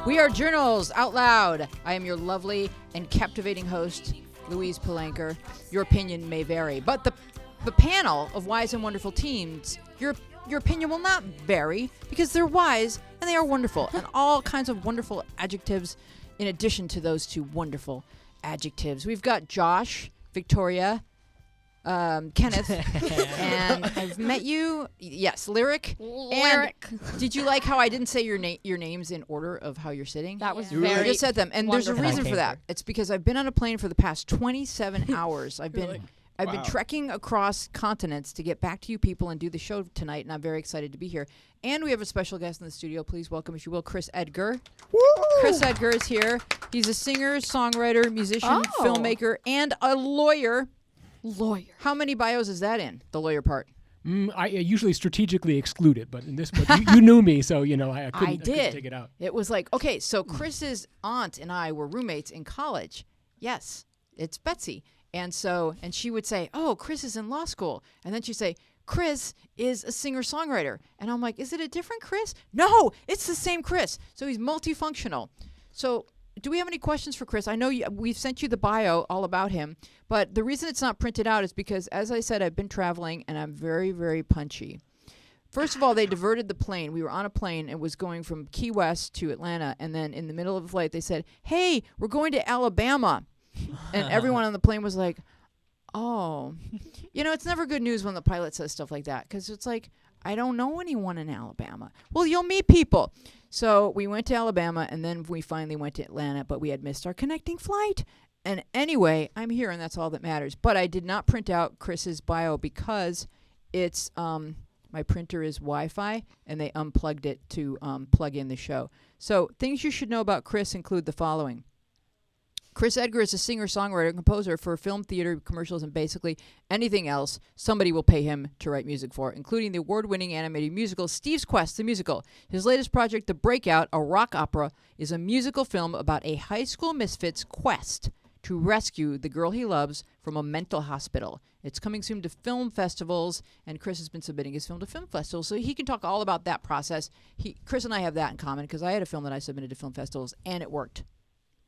We are Journals Out Loud. I am your lovely and captivating host, Louise Palanker. Your opinion may vary, but the panel of wise and wonderful teens, your opinion will not vary because they're wise and they are wonderful, and all kinds of wonderful adjectives in addition to those two wonderful adjectives. We've got Josh, Victoria, Kenneth, and I've met you. Yes, Lyric. And did you like how I didn't say your names in order of how you're sitting? That was I very just said them, and wonderful. there's a reason for that. It's because I've been on a plane for the past 27 hours. I've been trekking across continents to get back to you people and do the show tonight, and I'm very excited to be here. And we have a special guest in the studio. Please welcome, if you will, Chris Edgar. Woo! Chris Edgar is here. He's a singer, songwriter, musician, filmmaker, and a lawyer. How many bios is that in, the lawyer part? I usually strategically exclude it, but in this one, you knew me, so I couldn't take it out. It was like, okay, so Chris's aunt and I were roommates in college. Yes, it's Betsy. And she would say, oh, Chris is in law school. And then she'd say, Chris is a singer-songwriter. And I'm like, is it a different Chris? No, it's the same Chris. So he's multifunctional. So do we have any questions for Chris? I know we've sent you the bio all about him, but the reason it's not printed out is because, as I said, I've been traveling and I'm very, very punchy. First of all, they diverted the plane. We were on a plane. It was going from Key West to Atlanta, and then in the middle of the flight, they said, hey, we're going to Alabama. And everyone on the plane was like, oh. It's never good news when the pilot says stuff like that, because it's like, I don't know anyone in Alabama. Well, you'll meet people. So we went to Alabama, and then we finally went to Atlanta, but we had missed our connecting flight. And anyway, I'm here, and that's all that matters. But I did not print out Chris's bio because it's my printer is Wi-Fi, and they unplugged it to plug in the show. So things you should know about Chris include the following. Chris Edgar is a singer-songwriter and composer for film, theater, commercials, and basically anything else somebody will pay him to write music for, including the award-winning animated musical Steve's Quest, the musical. His latest project, The Breakout, a rock opera, is a musical film about a high school misfit's quest to rescue the girl he loves from a mental hospital. It's coming soon to film festivals, and Chris has been submitting his film to film festivals, so he can talk all about that process. Chris and I have that in common because I had a film that I submitted to film festivals, and it worked.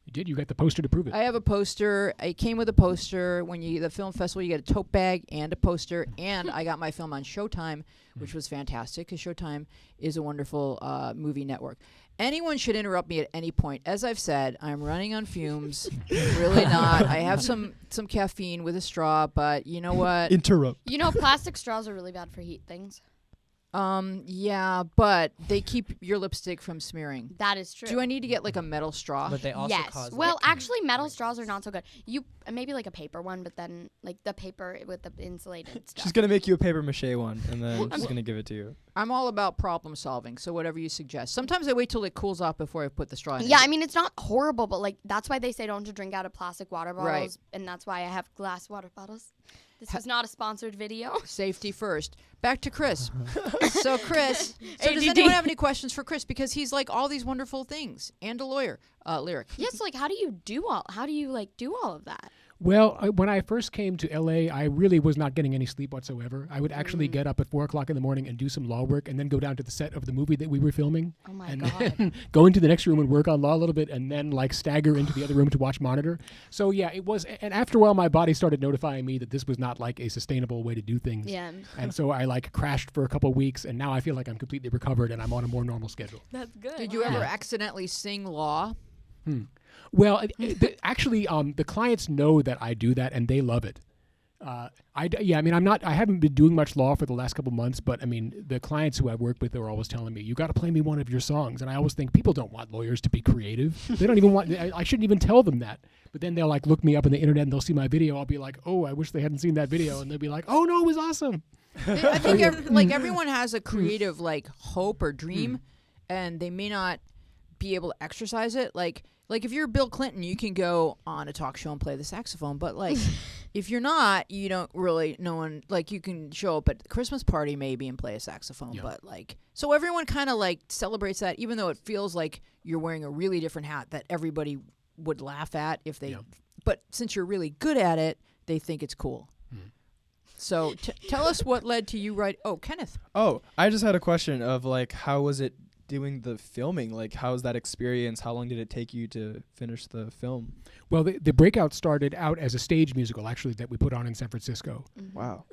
You did? You got the poster to prove it. I have a poster. I came with a poster. When the film festival, you get a tote bag and a poster. And I got my film on Showtime, which was fantastic because Showtime is a wonderful movie network. Anyone should interrupt me at any point. As I've said, I'm running on fumes. Really not. I have some caffeine with a straw, but you know what? Interrupt. Plastic straws are really bad for heat things. Yeah, but they keep your lipstick from smearing. That is true. Do I need to get like a metal straw? But they also cause actually, metal straws are not so good. Maybe like a paper one, but then like the paper with the insulated stuff. She's gonna make you a paper mache one, and then she's gonna give it to you. I'm all about problem solving, so whatever you suggest. Sometimes I wait till it cools off before I put the straw in. Yeah, I mean it's not horrible, but like that's why they say don't to drink out of plastic water bottles, right. And that's why I have glass water bottles. This was not a sponsored video. Safety first. Back to Chris. So Chris, does anyone have any questions for Chris? Because he's like all these wonderful things and a lawyer. Lyric. Yes, like how do you do all of that? Well, when I first came to LA, I really was not getting any sleep whatsoever. I would actually get up at 4 o'clock in the morning and do some law work and then go down to the set of the movie that we were filming. Oh my and God. Then go into the next room and work on law a little bit and then like stagger into the other room to watch monitor. So yeah, it was, and after a while my body started notifying me that this was not like a sustainable way to do things. Yeah. And so I like crashed for a couple of weeks and now I feel like I'm completely recovered and I'm on a more normal schedule. That's good. Did you ever accidentally sing law? Well, actually, the clients know that I do that, and they love it. I haven't been doing much law for the last couple months, but I mean, the clients who I work with are always telling me, you got to play me one of your songs. And I always think people don't want lawyers to be creative. They don't even want, I shouldn't even tell them that. But then they'll like look me up on the internet and they'll see my video. I'll be like, oh, I wish they hadn't seen that video. And they'll be like, oh no, it was awesome. I think everyone has a creative like hope or dream, and they may not be able to exercise it. Like if you're Bill Clinton, you can go on a talk show and play the saxophone, but like if you're not, you don't really, no one, like you can show up at the Christmas party maybe and play a saxophone, but like, so everyone kind of like celebrates that, even though it feels like you're wearing a really different hat that everybody would laugh at if they, but since you're really good at it, they think it's cool. So tell us what led to you write, Kenneth. Oh, I just had a question of like, how was it doing the filming? Like, how's that experience? How long did it take you to finish the film? Well, the Breakout started out as a stage musical, actually, that we put on in San Francisco. Wow.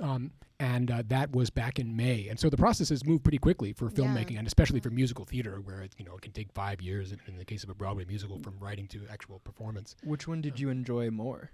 And that was back in May. And so the process has moved pretty quickly for filmmaking, and especially for musical theater, where it can take 5 years in the case of a Broadway musical from writing to actual performance. Which one did you enjoy more?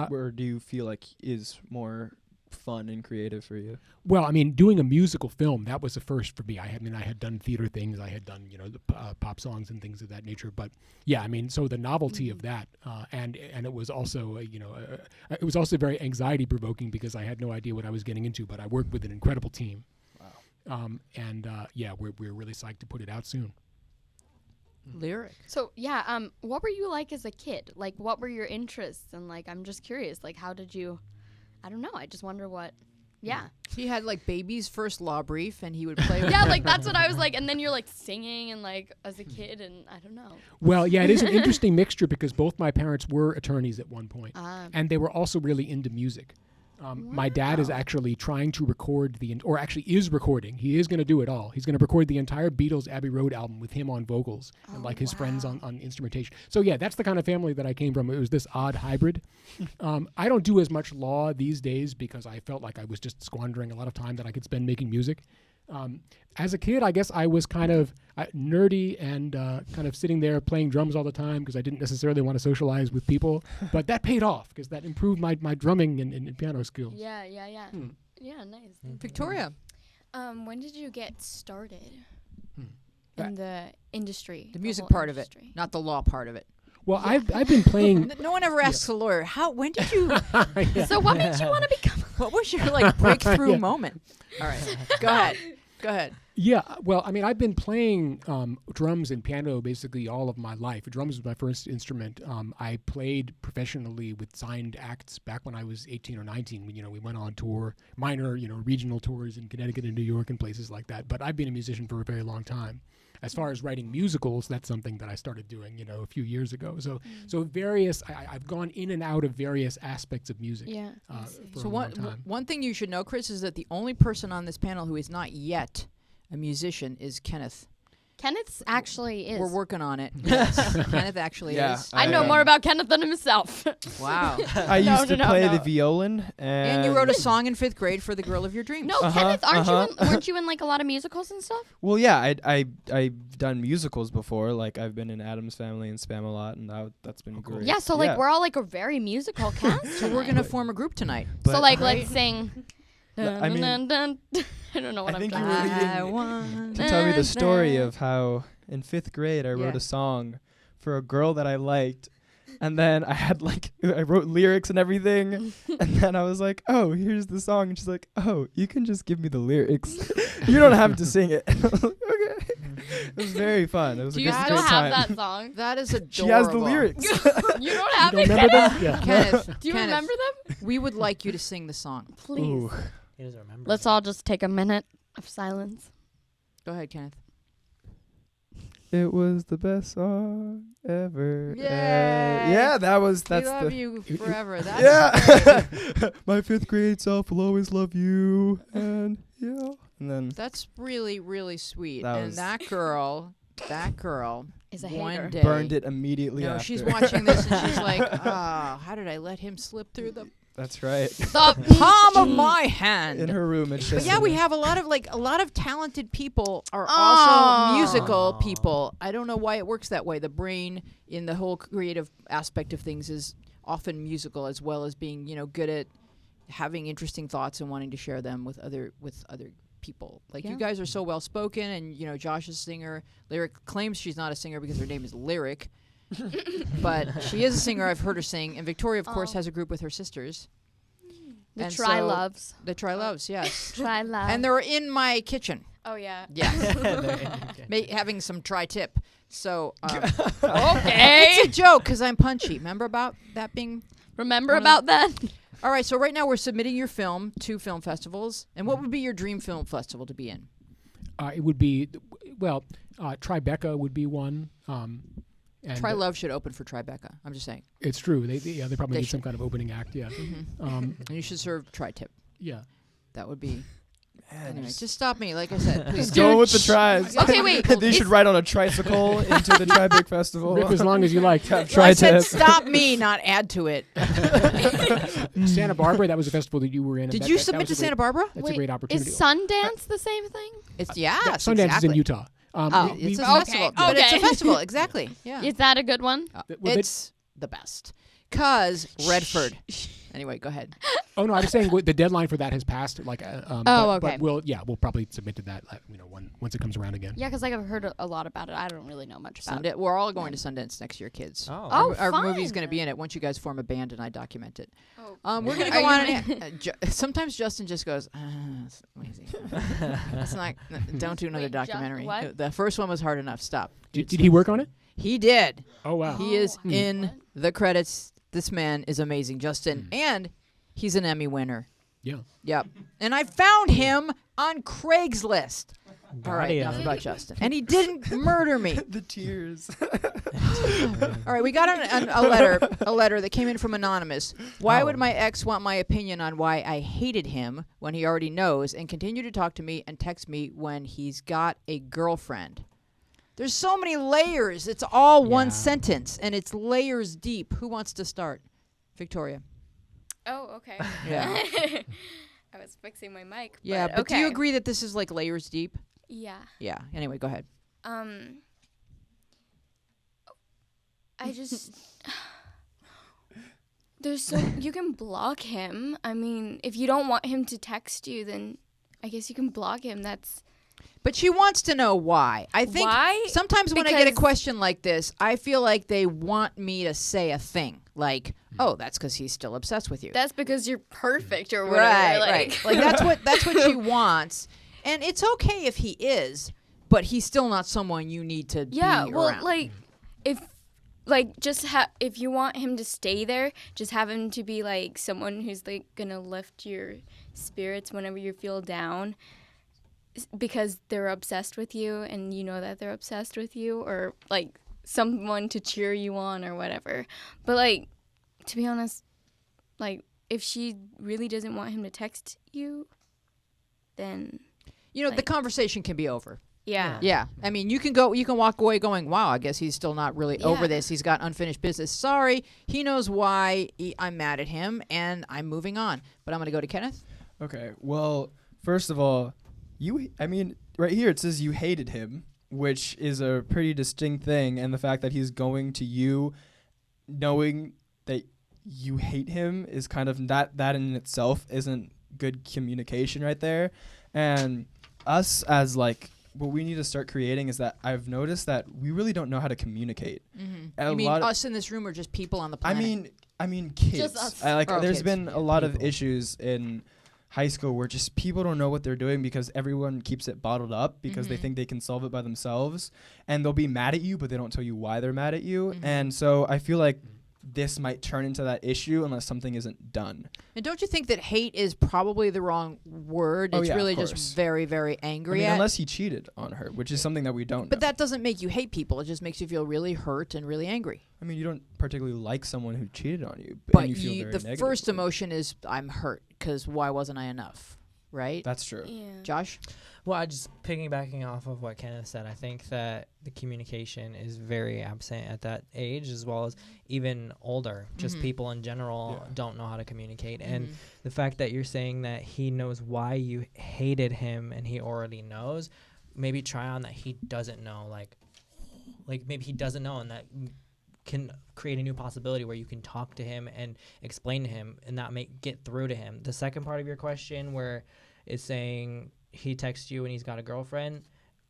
Where do you feel like is more fun and creative for you? Well, I mean, doing a musical film, that was the first for me. I had done theater things, I had done the pop songs and things of that nature. But yeah, I mean, so the novelty of that, and it was also it was also very anxiety provoking because I had no idea what I was getting into. But I worked with an incredible team. Wow. We're really psyched to put it out soon. Lyric. So yeah, what were you like as a kid? Like, what were your interests? And like, I'm just curious. Like, how did you? I don't know. I just wonder what. Yeah. He had like baby's first law brief, and he would play. with Yeah, like that's what I was like. And then you're like singing and like as a kid, and I don't know. Well, yeah, it is an interesting mixture because both my parents were attorneys at one point, and they were also really into music. My dad is actually trying to record or actually is recording. He is going to do it all. He's going to record the entire Beatles Abbey Road album with him on vocals and like his friends on instrumentation. So yeah, that's the kind of family that I came from. It was this odd hybrid. I don't do as much law these days because I felt like I was just squandering a lot of time that I could spend making music. As a kid, I guess I was kind of nerdy and kind of sitting there playing drums all the time because I didn't necessarily want to socialize with people. But that paid off because that improved my drumming and piano skills. Yeah. Yeah, nice. Victoria. When did you get started in the industry? The music whole part industry? of it, not the law part of it. Well, I've been playing. No one ever asks a lawyer, when did you, So what made you want to become? what was your like breakthrough moment? All right, go ahead. Yeah, well, I mean, I've been playing drums and piano basically all of my life. Drums was my first instrument. I played professionally with signed acts back when I was 18 or 19. We went on tour, minor, regional tours in Connecticut and New York and places like that. But I've been a musician for a very long time. As far as writing musicals, that's something that I started doing, a few years ago. So I've gone in and out of various aspects of music. Yeah. For a long time. One thing you should know, Chris, is that the only person on this panel who is not yet a musician is Kenneth. Kenneth actually is. We're working on it. Yes, Kenneth actually is. I know more about Kenneth than himself. Wow. I used to play the violin, And you wrote a song in 5th grade for the girl of your dreams. No, Kenneth, weren't you in like a lot of musicals and stuff? Well, yeah, I've done musicals before. Like I've been in Addams Family and Spam-A-Lot, and that's been great. Yeah, so like we're all like a very musical cast. So we're gonna form a group tonight. So like let's sing. I mean, I don't know what I I'm think you talking were about. leading to tell me the story of how in 5th grade I wrote a song for a girl that I liked, and then I wrote lyrics and everything, and then I was like, oh, here's the song, and she's like, oh, you can just give me the lyrics. You don't have to sing it. Okay. It was very fun. It was Do a you great still time. have that song? That is adorable. She has the lyrics. You don't have You it, don't remember Kenneth? them? Yeah. Kenneth, Do you Kenneth, remember them? we would like you to sing the song. Please. Ooh. He doesn't remember. Let's all just take a minute of silence. Go ahead, Kenneth. It was the best song ever. Yay! Yeah, that's We love the you forever. That's yeah. My 5th grade self will always love you, and and then That's really, really sweet. That And was- that girl Is a one hater. day burned it immediately. No, after. she's watching this and she's like, how did I let him slip through the That's right. The palm of my hand? In her room, it's just. But yeah, we have a lot of talented people are also musical people. I don't know why it works that way. The brain in the whole creative aspect of things is often musical, as well as being, good at having interesting thoughts and wanting to share them with other people. Like you guys are so well spoken, and Josh is a singer. Lyric claims she's not a singer because her name is Lyric. But she is a singer. I've heard her sing. And Victoria, of course, has a group with her sisters. The And Try so- Loves. The Try Loves, yes. Try Loves. And they're in my kitchen. Oh yeah. Yes. Having some tri-tip. So, Okay. it's a joke because I'm punchy. Remember about that being... Remember about that? All right, so right now we're submitting your film to film festivals. And what would be your dream film festival to be in? It would be, Tribeca would be one. And Try Love should open for Tribeca. I'm just saying. It's true. They probably They need some should. kind of opening act. Yeah. And you should serve tri-tip. Yeah. That would be... Anyway, just stop me. Like I said, please. Go with the tribes. Okay, wait. They should ride on a tricycle into the Tribeca Festival. Rip as long as you like. Well, I said stop me, not add to it. Santa Barbara, that was a festival that you were in. Did you submit to Santa Barbara? That's a great opportunity. Is Sundance the same thing? It's Sundance exactly. is in Utah. It's a festival. But it's a festival, exactly. Yeah. Is that a good one? It's the best. Because Redford. Anyway, go ahead. Oh no, I was saying the deadline for that has passed. Like, okay. But we'll probably submit to that. Once it comes around again. Yeah, because I've heard a lot about it. I don't really know much about it. We're all going to Sundance next year, kids. Oh, our fun. movie's going to be in it once you guys form a band and I document it. Oh. We're going to go on. Sometimes Justin just goes, it's lazy. It's not. Don't do another documentary. what? The first one was hard enough. Stop. Did he work on it? He did. Oh wow. He is in the credits. This man is amazing, Justin, and he's an Emmy winner. Yeah. Yep. And I found him on Craigslist. All right, enough about Justin. And he didn't murder me. The tears. All right, we got a letter that came in from Anonymous. Why would my ex want my opinion on why I hated him when he already knows and continue to talk to me and text me when he's got a girlfriend? There's so many layers. It's all one sentence, and it's layers deep. Who wants to start? Victoria. Oh, okay. Yeah. I was fixing my mic. Yeah, but okay. do you agree that this is like layers deep? Yeah. Yeah. Anyway, go ahead. I just you can block him. I mean, if you don't want him to text you, then I guess you can block him. But she wants to know why. I think Why? sometimes when I get a Because- question like this, I feel like they want me to say a thing. Like, oh, that's because he's still obsessed with you. That's because you're perfect or whatever. Right. Like that's what she wants. And it's okay if he is, but he's still not someone you need to be around. like if if you want him to stay there, just have him to be like someone who's like gonna lift your spirits whenever you feel down, because they're obsessed with you and you know that they're obsessed with you, or like someone to cheer you on or whatever. But like, to be honest, like if she really doesn't want him to text you, then the conversation can be over. yeah. Yeah. I mean, you can walk away going, wow, I guess he's still not really over this. He's got unfinished business. Sorry. He knows why I'm mad at him and I'm moving on. But I'm going to go to Kenneth. Okay. Well, first of all, right here it says you hated him, which is a pretty distinct thing. And the fact that he's going to you knowing that you hate him is kind of that in itself isn't good communication right there. And us as like, what we need to start creating is that I've noticed that we really don't know how to communicate. Mm-hmm. You mean us in this room or just people on the planet? I mean kids. Just us. There's kids. been a lot of issues in high school where just people don't know what they're doing because everyone keeps it bottled up because they think they can solve it by themselves, and they'll be mad at you but they don't tell you why they're mad at you. And so I feel like this might turn into that issue unless something isn't done. And don't you think that hate is probably the wrong word? Oh, It's yeah, really of just course. very, very angry I mean, at. unless he cheated on her, which is something that we don't But know. that doesn't make you hate people. It just makes you feel really hurt and really angry. I mean, you don't particularly like someone who cheated on you, But and you feel very the negative. first emotion is I'm hurt because why wasn't I enough? Right? That's true. Yeah. Josh? Well, I just piggybacking off of what Kenneth said, I think that the communication is very absent at that age, as well as even older. Just people in general don't know how to communicate. And the fact that you're saying that he knows why you hated him and he already knows, maybe try on that he doesn't know. Like maybe he doesn't know, and that can create a new possibility where you can talk to him and explain to him and not get through to him. The second part of your question where it's saying he texts you and he's got a girlfriend,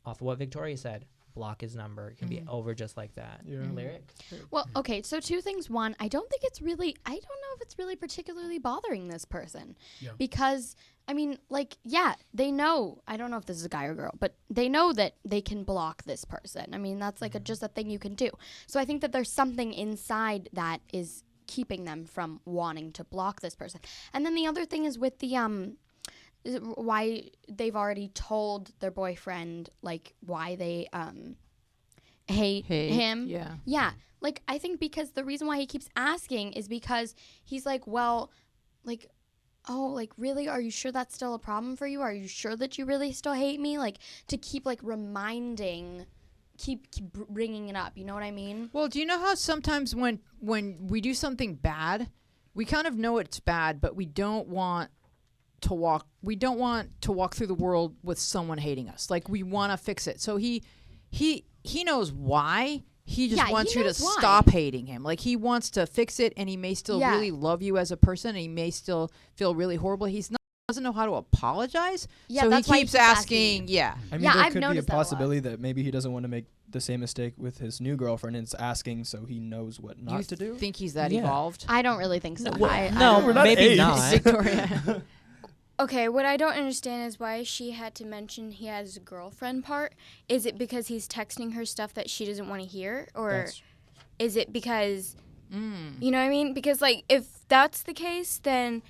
off of what Victoria said, block his number. It can be over just like that. Yeah. Lyric? Well, okay, so two things. One, I don't know if it's really particularly bothering this person. Yeah. Because, I mean, like, yeah, they know, I don't know if this is a guy or girl, but they know that they can block this person. I mean, that's like just a thing you can do. So I think that there's something inside that is keeping them from wanting to block this person. And then the other thing is with the, why they've already told their boyfriend, like, why they hate him. Yeah. Like, I think because the reason why he keeps asking is because he's like, well, like, oh, like, really? Are you sure that's still a problem for you? Are you sure that you really still hate me? Like, to keep, like, reminding, keep bringing it up. You know what I mean? Well, do you know how sometimes when we do something bad, we kind of know it's bad, but we don't want to walk through the world with someone hating us. Like, we want to fix it. So he knows why. He just wants you to stop hating him. Like, he wants to fix it, and he may still really love you as a person, and he may still feel really horrible. Doesn't know how to apologize. Yeah, so that's he why keeps asking. Yeah. I mean, Yeah, there I've could be a noticed that a lot. possibility that maybe he doesn't want to make the same mistake with his new girlfriend, and it's asking so he knows what not to do. Think he's that Yeah. evolved? I don't really think so. Well, I no, don't we're not maybe aged. not. Victoria. Okay, what I don't understand is why she had to mention he has a girlfriend part. Is it because he's texting her stuff that she doesn't want to hear? Or That's- is it because, you know what I mean? Because, like, if that's the case, then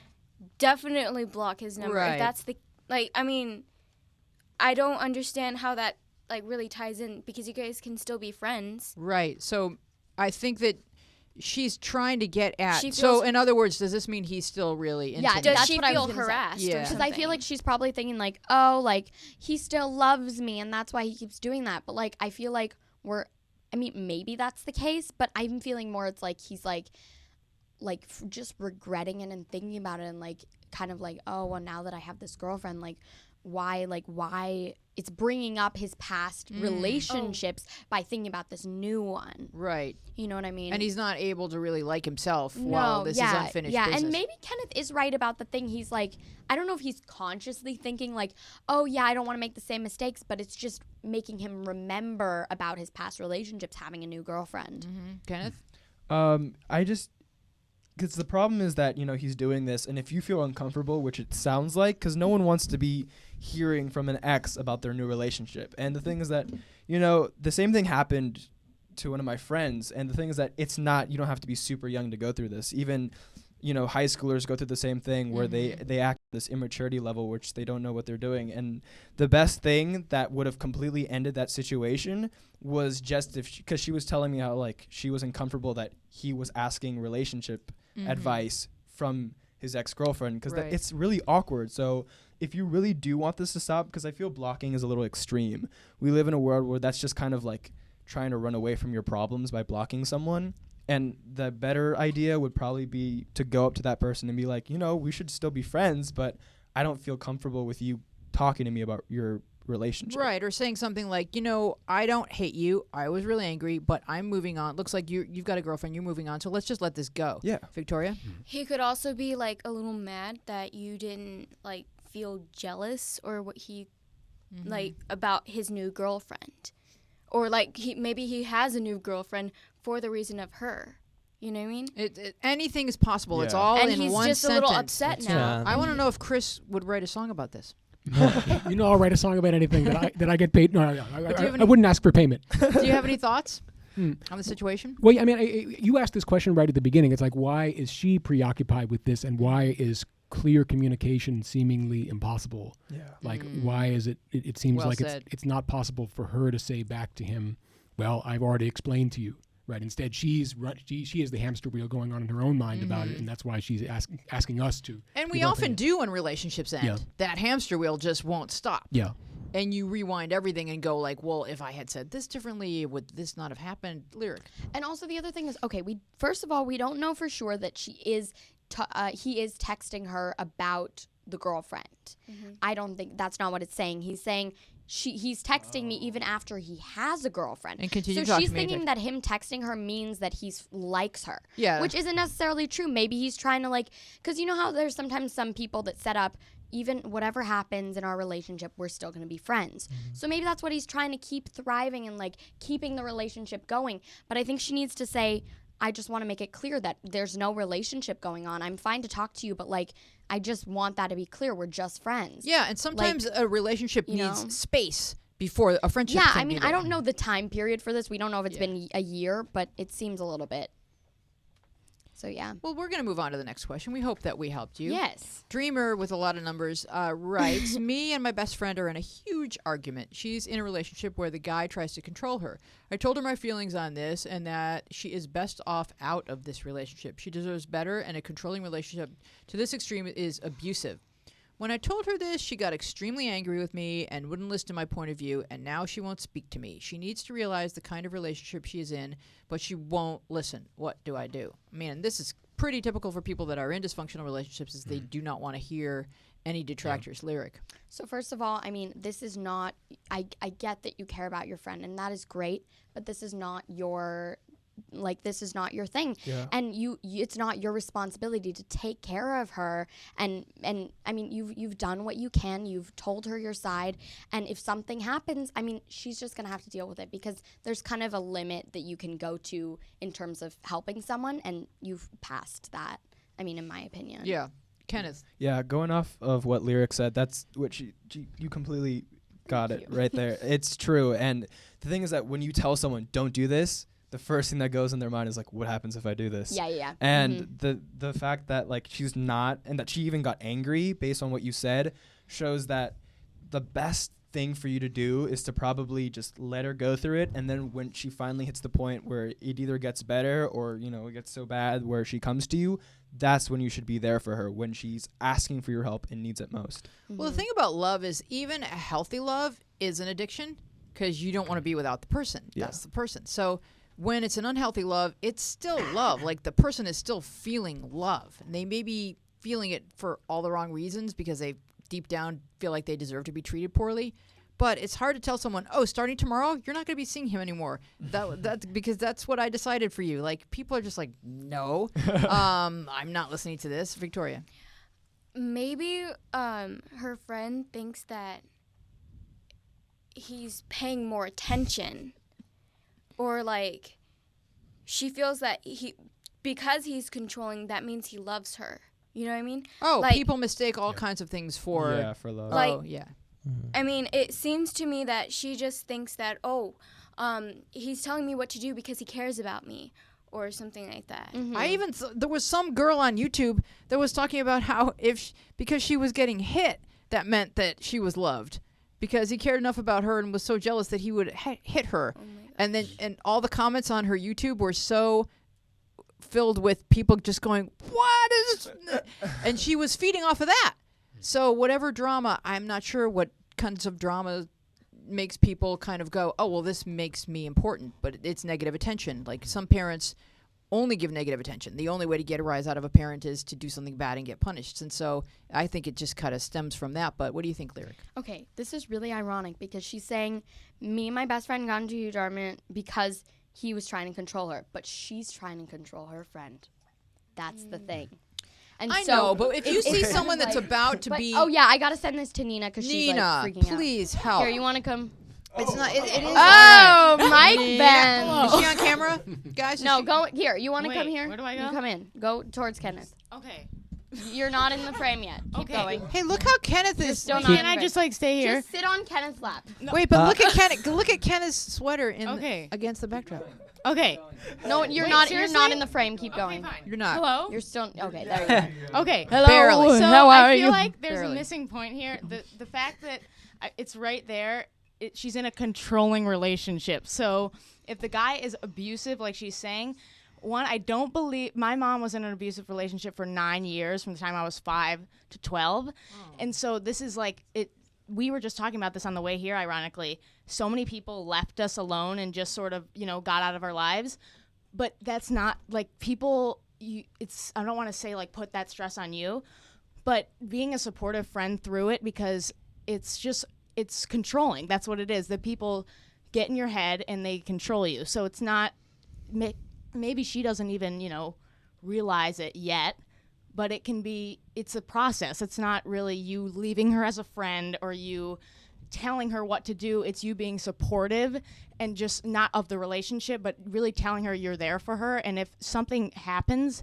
definitely block his number. Right. If that's the, like, I mean, I don't understand how that, like, really ties in because you guys can still be friends. Right. So I think that she's trying to get at. She So, feels- in other words, does this mean he's still really into Yeah, me? Does that's she what I was feel gonna say. harassed Yeah. or Because something? I feel like she's probably thinking like, oh, like he still loves me and that's why he keeps doing that. But like, I feel like maybe that's the case, but I'm feeling more it's like he's like just regretting it and thinking about it and like kind of like, oh, well, now that I have this girlfriend, like why it's bringing up his past relationships by thinking about this new one. Right. You know what I mean? And he's not able to really like himself while this is unfinished business. and maybe Kenneth is right about the thing. He's like, I don't know if he's consciously thinking like, oh yeah, I don't want to make the same mistakes, but it's just making him remember about his past relationships, having a new girlfriend. Kenneth? Because the problem is that, he's doing this, and if you feel uncomfortable, which it sounds like, because no one wants to be hearing from an ex about their new relationship. And the thing is that, the same thing happened to one of my friends, and the thing is that you don't have to be super young to go through this. Even, high schoolers go through the same thing where they act at this immaturity level, which they don't know what they're doing. And the best thing that would have completely ended that situation was just because she was telling me how, like, she was uncomfortable that he was asking relationship advice from his ex-girlfriend, because it's really awkward. So if you really do want this to stop, because I feel blocking is a little extreme. We live in a world where that's just kind of like trying to run away from your problems by blocking someone. And the better idea would probably be to go up to that person and be like, we should still be friends, but I don't feel comfortable with you talking to me about your relationship. Right, or saying something like, I don't hate you. I was really angry, but I'm moving on. Looks like you've got a girlfriend. You're moving on, so let's just let this go. Yeah. Victoria? He could also be like a little mad that you didn't like feel jealous or what he like about his new girlfriend, or like maybe he has a new girlfriend for the reason of her. You know what I mean? Anything is possible. It's Yeah. all And in he's one just sentence. a little upset now. Yeah. I want to know if Chris would write a song about this. I'll write a song about anything that I get paid. No, you have I wouldn't ask for payment. Do you have any thoughts on the situation? Well, I mean, you asked this question right at the beginning. It's like, why is she preoccupied with this, and why is clear communication seemingly impossible? Yeah. Like, why is it? It seems Well like said. it's not possible for her to say back to him, "Well, I've already explained to you." Right. Instead, she is the hamster wheel going on in her own mind about it, and that's why she's asking us to. And we give our often opinion. do when relationships end. Yeah. That hamster wheel just won't stop. Yeah. And you rewind everything and go like, well, if I had said this differently, would this not have happened? Lyric. And also the other thing is, okay, first of all, we don't know for sure that he is texting her about the girlfriend. I don't think that's not what it's saying. He's saying he's texting me even after he has a girlfriend. And continue so talking she's to me, thinking Vic. that him texting her means that he likes her. Yeah. Which isn't necessarily true. Maybe he's trying to because you know how there's sometimes some people that set up, even whatever happens in our relationship, we're still going to be friends. So maybe that's what he's trying to keep thriving and keeping the relationship going. But I think she needs to say, I just want to make it clear that there's no relationship going on. I'm fine to talk to you, but I just want that to be clear. We're just friends. Yeah, and sometimes a relationship you needs know? space before a friendship Yeah, can I mean, be there. I don't know the time period for this. We don't know if it's been a year, but it seems a little bit. So yeah. Well, we're going to move on to the next question. We hope that we helped you. Yes. Dreamer with a lot of numbers writes, me and my best friend are in a huge argument. She's in a relationship where the guy tries to control her. I told her my feelings on this and that she is best off out of this relationship. She deserves better, and a controlling relationship to this extreme is abusive. When I told her this, she got extremely angry with me and wouldn't listen to my point of view, and now she won't speak to me. She needs to realize the kind of relationship she is in, but she won't listen. What do I do? I mean, this is pretty typical for people that are in dysfunctional relationships, is they do not want to hear any detractors. Lyric. So first of all, I mean, this is not, I get that you care about your friend, and that is great, but this is not your, like, this is not your thing. Yeah. And you it's not your responsibility to take care of her. And I mean, you've done what you can. You've told her your side. And if something happens, I mean, she's just going to have to deal with it, because there's kind of a limit that you can go to in terms of helping someone, and you've passed that, I mean, in my opinion. Yeah. Kenneth. Yeah, going off of what Lyric said, that's what you completely got it right there. It's true. And the thing is that when you tell someone, don't do this, the first thing that goes in their mind is like, what happens if I do this? Yeah. And the fact that like she's not, and that she even got angry based on what you said, shows that the best thing for you to do is to probably just let her go through it. And then when she finally hits the point where it either gets better or, you know, it gets so bad where she comes to you, that's when you should be there for her, when she's asking for your help and needs it most. Well, the thing about love is even a healthy love is an addiction, because you don't want to be without the person. Yeah. That's the person. So when it's an unhealthy love, it's still love. Like, the person is still feeling love. And they may be feeling it for all the wrong reasons, because they deep down feel like they deserve to be treated poorly. But it's hard to tell someone, oh, starting tomorrow, you're not going to be seeing him anymore. That's because that's what I decided for you. Like, people are just like, no, I'm not listening to this. Victoria. Maybe her friend thinks that he's paying more attention, or like she feels that because he's controlling, that means he loves her. You know what I mean? Oh, like, people mistake all kinds of things for for love. Like- oh, yeah. I mean, it seems to me that she just thinks that, he's telling me what to do because he cares about me, or something like that. Mm-hmm. I even there was some girl on YouTube that was talking about how because she was getting hit, that meant that she was loved, because he cared enough about her and was so jealous that he would hit her. Oh my gosh. And then all the comments on her YouTube were so filled with people just going, what is and she was feeding off of that. So whatever drama, I'm not sure what kinds of drama makes people kind of go, oh, well, this makes me important, but it's negative attention. Like, some parents only give negative attention. The only way to get a rise out of a parent is to do something bad and get punished. And so I think it just kind of stems from that. But what do you think, Lyric? Okay, this is really ironic, because she's saying me and my best friend got into a huge argument because he was trying to control her, but she's trying to control her friend. That's the thing. And I so know, but if you see it's someone that's like- about to but, be... oh yeah, I gotta send this to Nina, because she's like Nina, freaking out. please help. Here, you want to come? It's not. It is. Oh, Mike Nina. Ben. Is she on camera, guys? Is No, she- go here. You want to Wait, come here? where do I You go? come in. Go towards Kenneth. Okay. You're not in the frame yet. Keep Okay. going. Hey, look how Kenneth is. still not Can't in I the just frame. like stay here? Just sit on Kenneth's lap. Wait, but look at Kenneth. Look at Kenneth's sweater in Okay. against the backdrop. Okay. No, you're Wait, not. You're seriously? not in the frame. Keep going. Okay, fine. You're not. Hello. You're still okay. There you go. Okay. Hello. Barely. So How I are feel you? like there's Barely. a missing point here. The fact that it's right there. She's in a controlling relationship. So if the guy is abusive, like she's saying, one, I don't believe my mom was in an abusive relationship for 9 years, from the time I was 5 to 12, and so this is like it. We were just talking about this on the way here. Ironically, so many people left us alone and just sort of got out of our lives. But that's not like people. I don't want to say like put that stress on you, but being a supportive friend through it, because it's controlling. That's what it is. The people get in your head and they control you. So it's not. Maybe she doesn't even realize it yet, but it can be. It's a process. It's not really you leaving her as a friend or you telling her what to do. It's you being supportive and just not of the relationship, but really telling her you're there for her. And if something happens,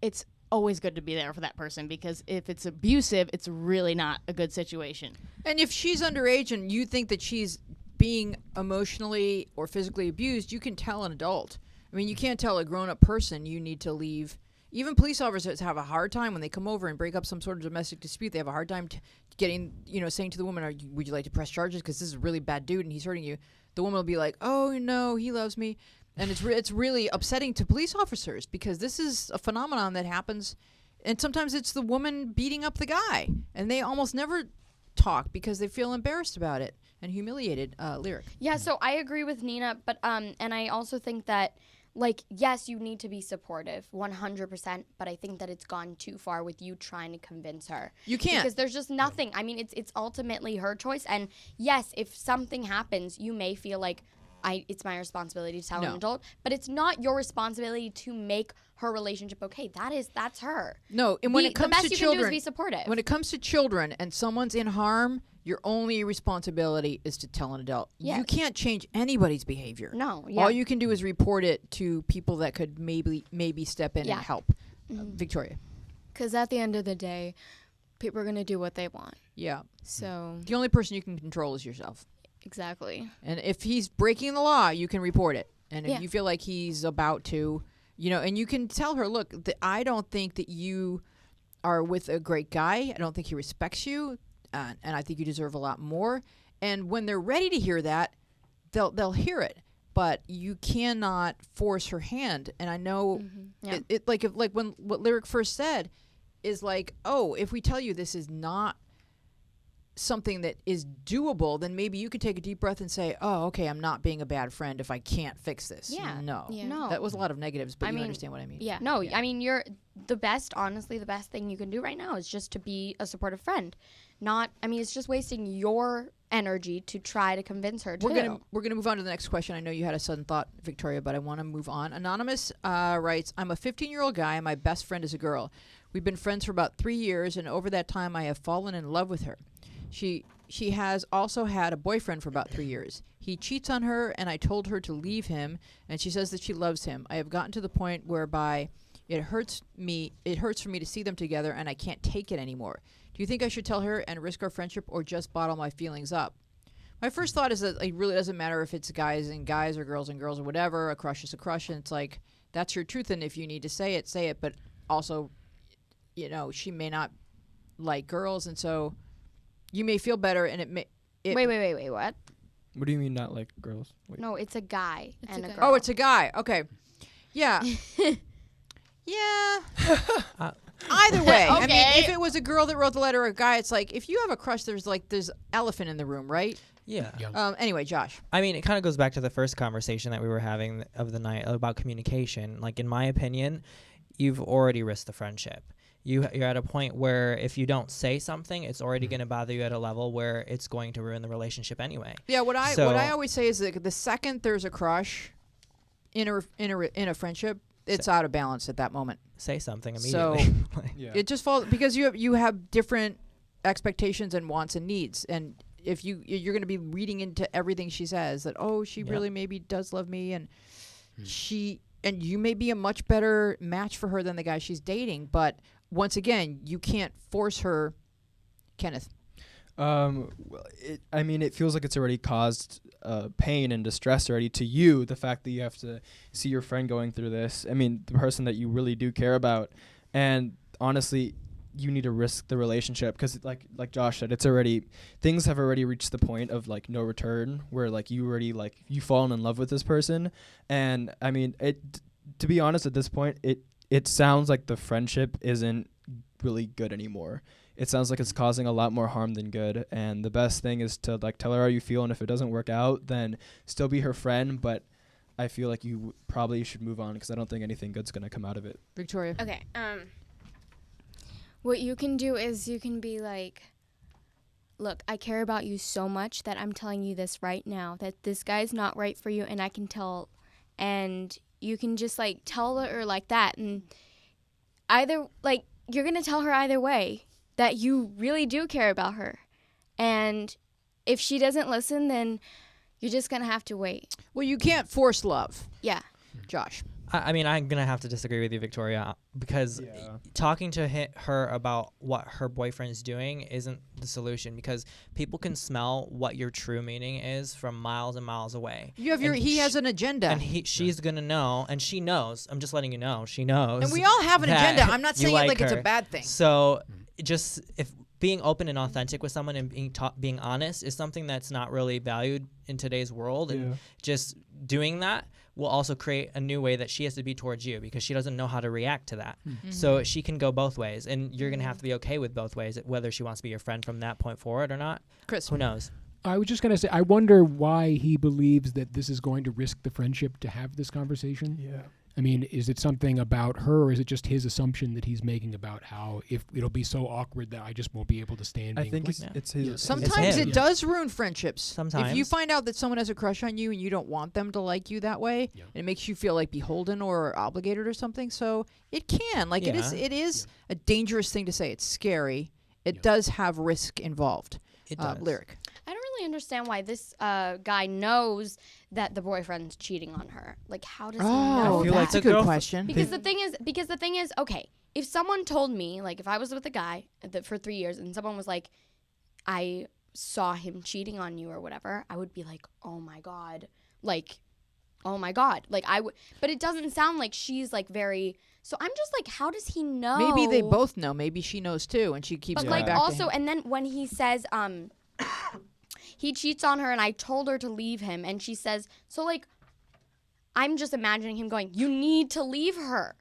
it's always good to be there for that person, because if it's abusive, it's really not a good situation. And if she's underage and you think that she's being emotionally or physically abused, you can tell an adult. I mean, you can't tell a grown-up person you need to leave even police officers have a hard time when they come over and break up some sort of domestic dispute. They have a hard time getting, saying to the woman, would you like to press charges? Because this is a really bad dude and he's hurting you. The woman will be like, oh, no, he loves me. And it's really upsetting to police officers because this is a phenomenon that happens. And sometimes it's the woman beating up the guy. And they almost never talk because they feel embarrassed about it and humiliated. Lyric. Yeah, so I agree with Nina, but and I also think that, like, yes, you need to be supportive, 100%, but I think that it's gone too far with you trying to convince her. You can't. Because there's just nothing. I mean, it's ultimately her choice. And yes, if something happens, you may feel like it's my responsibility to tell an adult, but it's not your responsibility to make her relationship okay. That's her. No, and when it comes to the best you children, can do is be supportive. When it comes to children and someone's in harm, your only responsibility is to tell an adult. Yes. You can't change anybody's behavior. No, yeah. All you can do is report it to people that could maybe step in and help. Victoria. Because at the end of the day, people are going to do what they want. Yeah. So the only person you can control is yourself. Exactly. And if he's breaking the law, you can report it. And if you feel like he's about to, and you can tell her, look, I don't think that you are with a great guy. I don't think he respects you. And I think you deserve a lot more. And when they're ready to hear that, they'll hear it. But you cannot force her hand. And I know like when what Lyric first said is like, oh, if we tell you this is not something that is doable, then maybe you could take a deep breath and say, oh, okay, I'm not being a bad friend if I can't fix this. No. That was a lot of negatives, but you understand what I mean. Yeah. No, I mean, honestly, the best thing you can do right now is just to be a supportive friend. It's just wasting your energy to try to convince her too. We're gonna move on to the next question. I know you had a sudden thought, Victoria, but I want to move on. Anonymous writes, I'm a 15-year-old guy and my best friend is a girl. We've been friends for about 3 years, and over that time I have fallen in love with her. She has also had a boyfriend for about 3 years. He cheats on her, and I told her to leave him, and she says that she loves him. I have gotten to the point whereby it hurts for me to see them together, and I can't take it anymore. Do you think I should tell her and risk our friendship or just bottle my feelings up? My first thought is that it really doesn't matter if it's guys and guys or girls and girls or whatever. A crush is a crush, and it's like, that's your truth, and if you need to say it, say it. But also, she may not like girls, and so you may feel better, and it may... Wait, what? What do you mean not like girls? Wait. No, it's a guy and a girl. Oh, it's a guy. Okay. Yeah. Yeah. Either way. Okay. I mean, if it was a girl that wrote the letter or a guy, it's like, if you have a crush, there's elephant in the room, right? Yeah. Anyway, Josh. I mean, it kind of goes back to the first conversation that we were having of the night about communication. Like, in my opinion, you've already risked the friendship. You're at a point where if you don't say something, it's already going to bother you at a level where it's going to ruin the relationship anyway. Yeah, what I always say is that the second there's a crush in a friendship, it's out of balance at that moment. Say something immediately. So it just falls because you have different expectations and wants and needs, and if you're going to be reading into everything she says that she really maybe does love me, and you may be a much better match for her than the guy she's dating, but once again, you can't force her. Kenneth. It feels like it's already caused pain and distress already to you, the fact that you have to see your friend going through this. I mean, the person that you really do care about. And honestly, you need to risk the relationship because like Josh said, things have already reached the point of like no return where like you already you've fallen in love with this person. And I mean, to be honest, at this point, it sounds like the friendship isn't really good anymore. It sounds like it's causing a lot more harm than good. And the best thing is to tell her how you feel. And if it doesn't work out, then still be her friend. But I feel like you probably should move on because I don't think anything good's going to come out of it. Victoria. Okay. What you can do is you can be like, look, I care about you so much that I'm telling you this right now, that this guy's not right for you, and I can tell. And you can just tell her like that, and either you're gonna tell her either way that you really do care about her, and if she doesn't listen, then you're just gonna have to wait. Well, you can't force love. Yeah. Josh. I mean, I'm going to have to disagree with you, Victoria, because talking to her about what her boyfriend's doing isn't the solution, because people can smell what your true meaning is from miles and miles away. You have he has an agenda. And she's going to know, and she knows. I'm just letting you know. She knows. And we all have an agenda. I'm not saying it like it's a bad thing. So just if being open and authentic with someone and being honest is something that's not really valued in today's world, and just doing that will also create a new way that she has to be towards you, because she doesn't know how to react to that. So she can go both ways, and you're going to have to be okay with both ways, whether she wants to be your friend from that point forward or not. Chris, who knows? I was just going to say, I wonder why he believes that this is going to risk the friendship to have this conversation. Yeah. I mean, is it something about her, or is it just his assumption that he's making about how if it'll be so awkward that I just won't be able to stand being I think it's his. Sometimes it does ruin friendships. Sometimes. If you find out that someone has a crush on you and you don't want them to like you that way, and it makes you feel like beholden or obligated or something, so it can. Like, it is a dangerous thing to say. It's scary. It does have risk involved. It does. Lyric. I don't really understand why this guy knows that the boyfriend's cheating on her. Like, how does he know? I feel That's like a good question. Because the thing is, okay, if someone told me, like, if I was with a guy for 3 years and someone was like, I saw him cheating on you or whatever, I would be like, oh my god, like I would. But it doesn't sound like she's like very. So I'm just like, how does he know? Maybe they both know. Maybe she knows too, and she keeps. But going like back also, to him. and then when he says, he cheats on her, and I told her to leave him, and she says, so like, I'm just imagining him going, you need to leave her.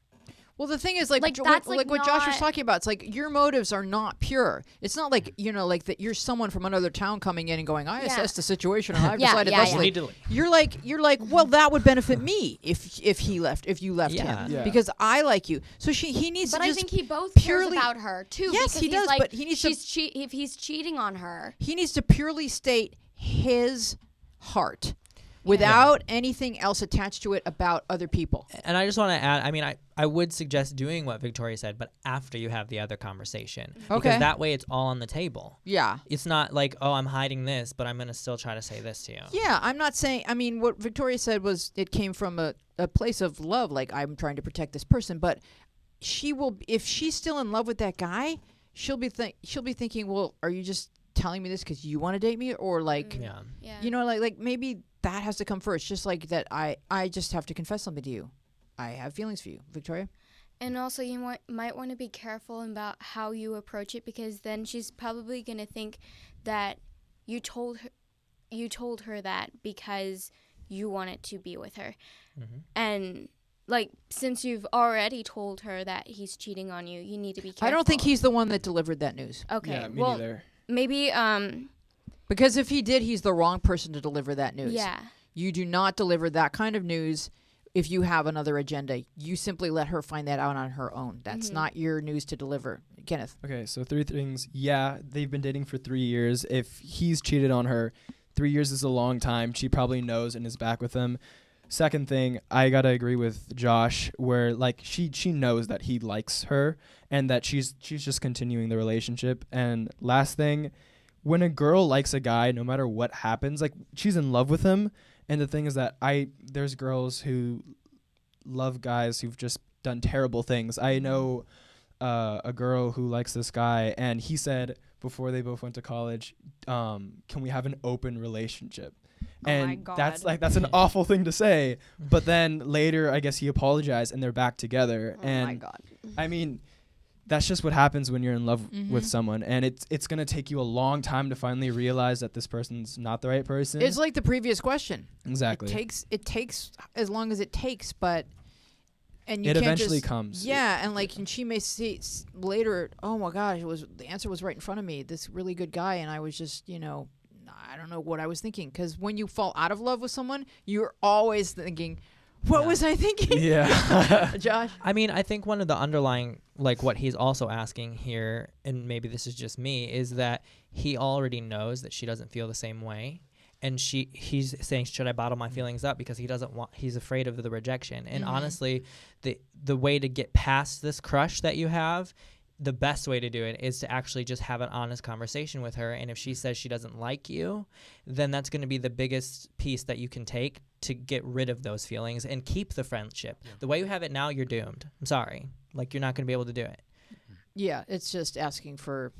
Well, the thing is, like that's, what Josh was talking about, it's like your motives are not pure. It's not like, like that you're someone from another town coming in and going, I assessed the situation and I've decided You're like, well, that would benefit me if you left him because I like you. So he needs but to just I think he both purely cares about her too. Yes, he does. Like, but he needs to. If he's cheating on her, he needs to purely state his heart. Without anything else attached to it about other people. And I just want to add, I mean, I would suggest doing what Victoria said, but after you have the other conversation. Okay. Because that way it's all on the table. Yeah. It's not like, oh, I'm hiding this, but I'm going to still try to say this to you. Yeah, I'm not saying, I mean, what Victoria said was it came from a place of love, like I'm trying to protect this person, but she will, if she's still in love with that guy, she'll be thinking, well, are you just telling me this because you want to date me? Or like, like maybe that has to come first, just like that I just have to confess something to you. I have feelings for you, Victoria. And also you might want to be careful about how you approach it, because then she's probably going to think that you told her that because you wanted to be with her. Mm-hmm. And like, since you've already told her that he's cheating on you, you need to be careful. I don't think he's the one that delivered that news. Okay. Yeah, me neither. Maybe because if he did, he's the wrong person to deliver that news. Yeah. You do not deliver that kind of news if you have another agenda. You simply let her find that out on her own. That's not your news to deliver. Kenneth. Okay, so 3 things. Yeah, they've been dating for 3 years. If he's cheated on her, 3 years is a long time. She probably knows and is back with him. Second thing, I gotta agree with Josh, where like she knows that he likes her and that she's just continuing the relationship. And last thing, when a girl likes a guy, no matter what happens, like she's in love with him. And the thing is that there's girls who love guys who've just done terrible things. I know a girl who likes this guy, and he said before they both went to college, can we have an open relationship? And my God. that's an awful thing to say. But then later, I guess he apologized, and they're back together. Oh my God. I mean, that's just what happens when you're in love with someone, and it's gonna take you a long time to finally realize that this person's not the right person. It's like the previous question. Exactly. It takes as long as it takes, but and you it can't eventually just, comes. Yeah, and she may see later. Oh my gosh, the answer was right in front of me. This really good guy, and I was just I don't know what I was thinking, because when you fall out of love with someone, you're always thinking, what was I thinking? Yeah. Josh? I mean, I think one of the underlying, like what he's also asking here, and maybe this is just me, is that he already knows that she doesn't feel the same way. And he's saying, should I bottle my feelings up? Because he's afraid of the rejection. And honestly, the way to get past this crush that you have, the best way to do it is to actually just have an honest conversation with her. And if she says she doesn't like you, then that's going to be the biggest piece that you can take to get rid of those feelings and keep the friendship. The way you have it now, you're doomed. I'm sorry. Like, you're not going to be able to do it. Yeah, it's just asking for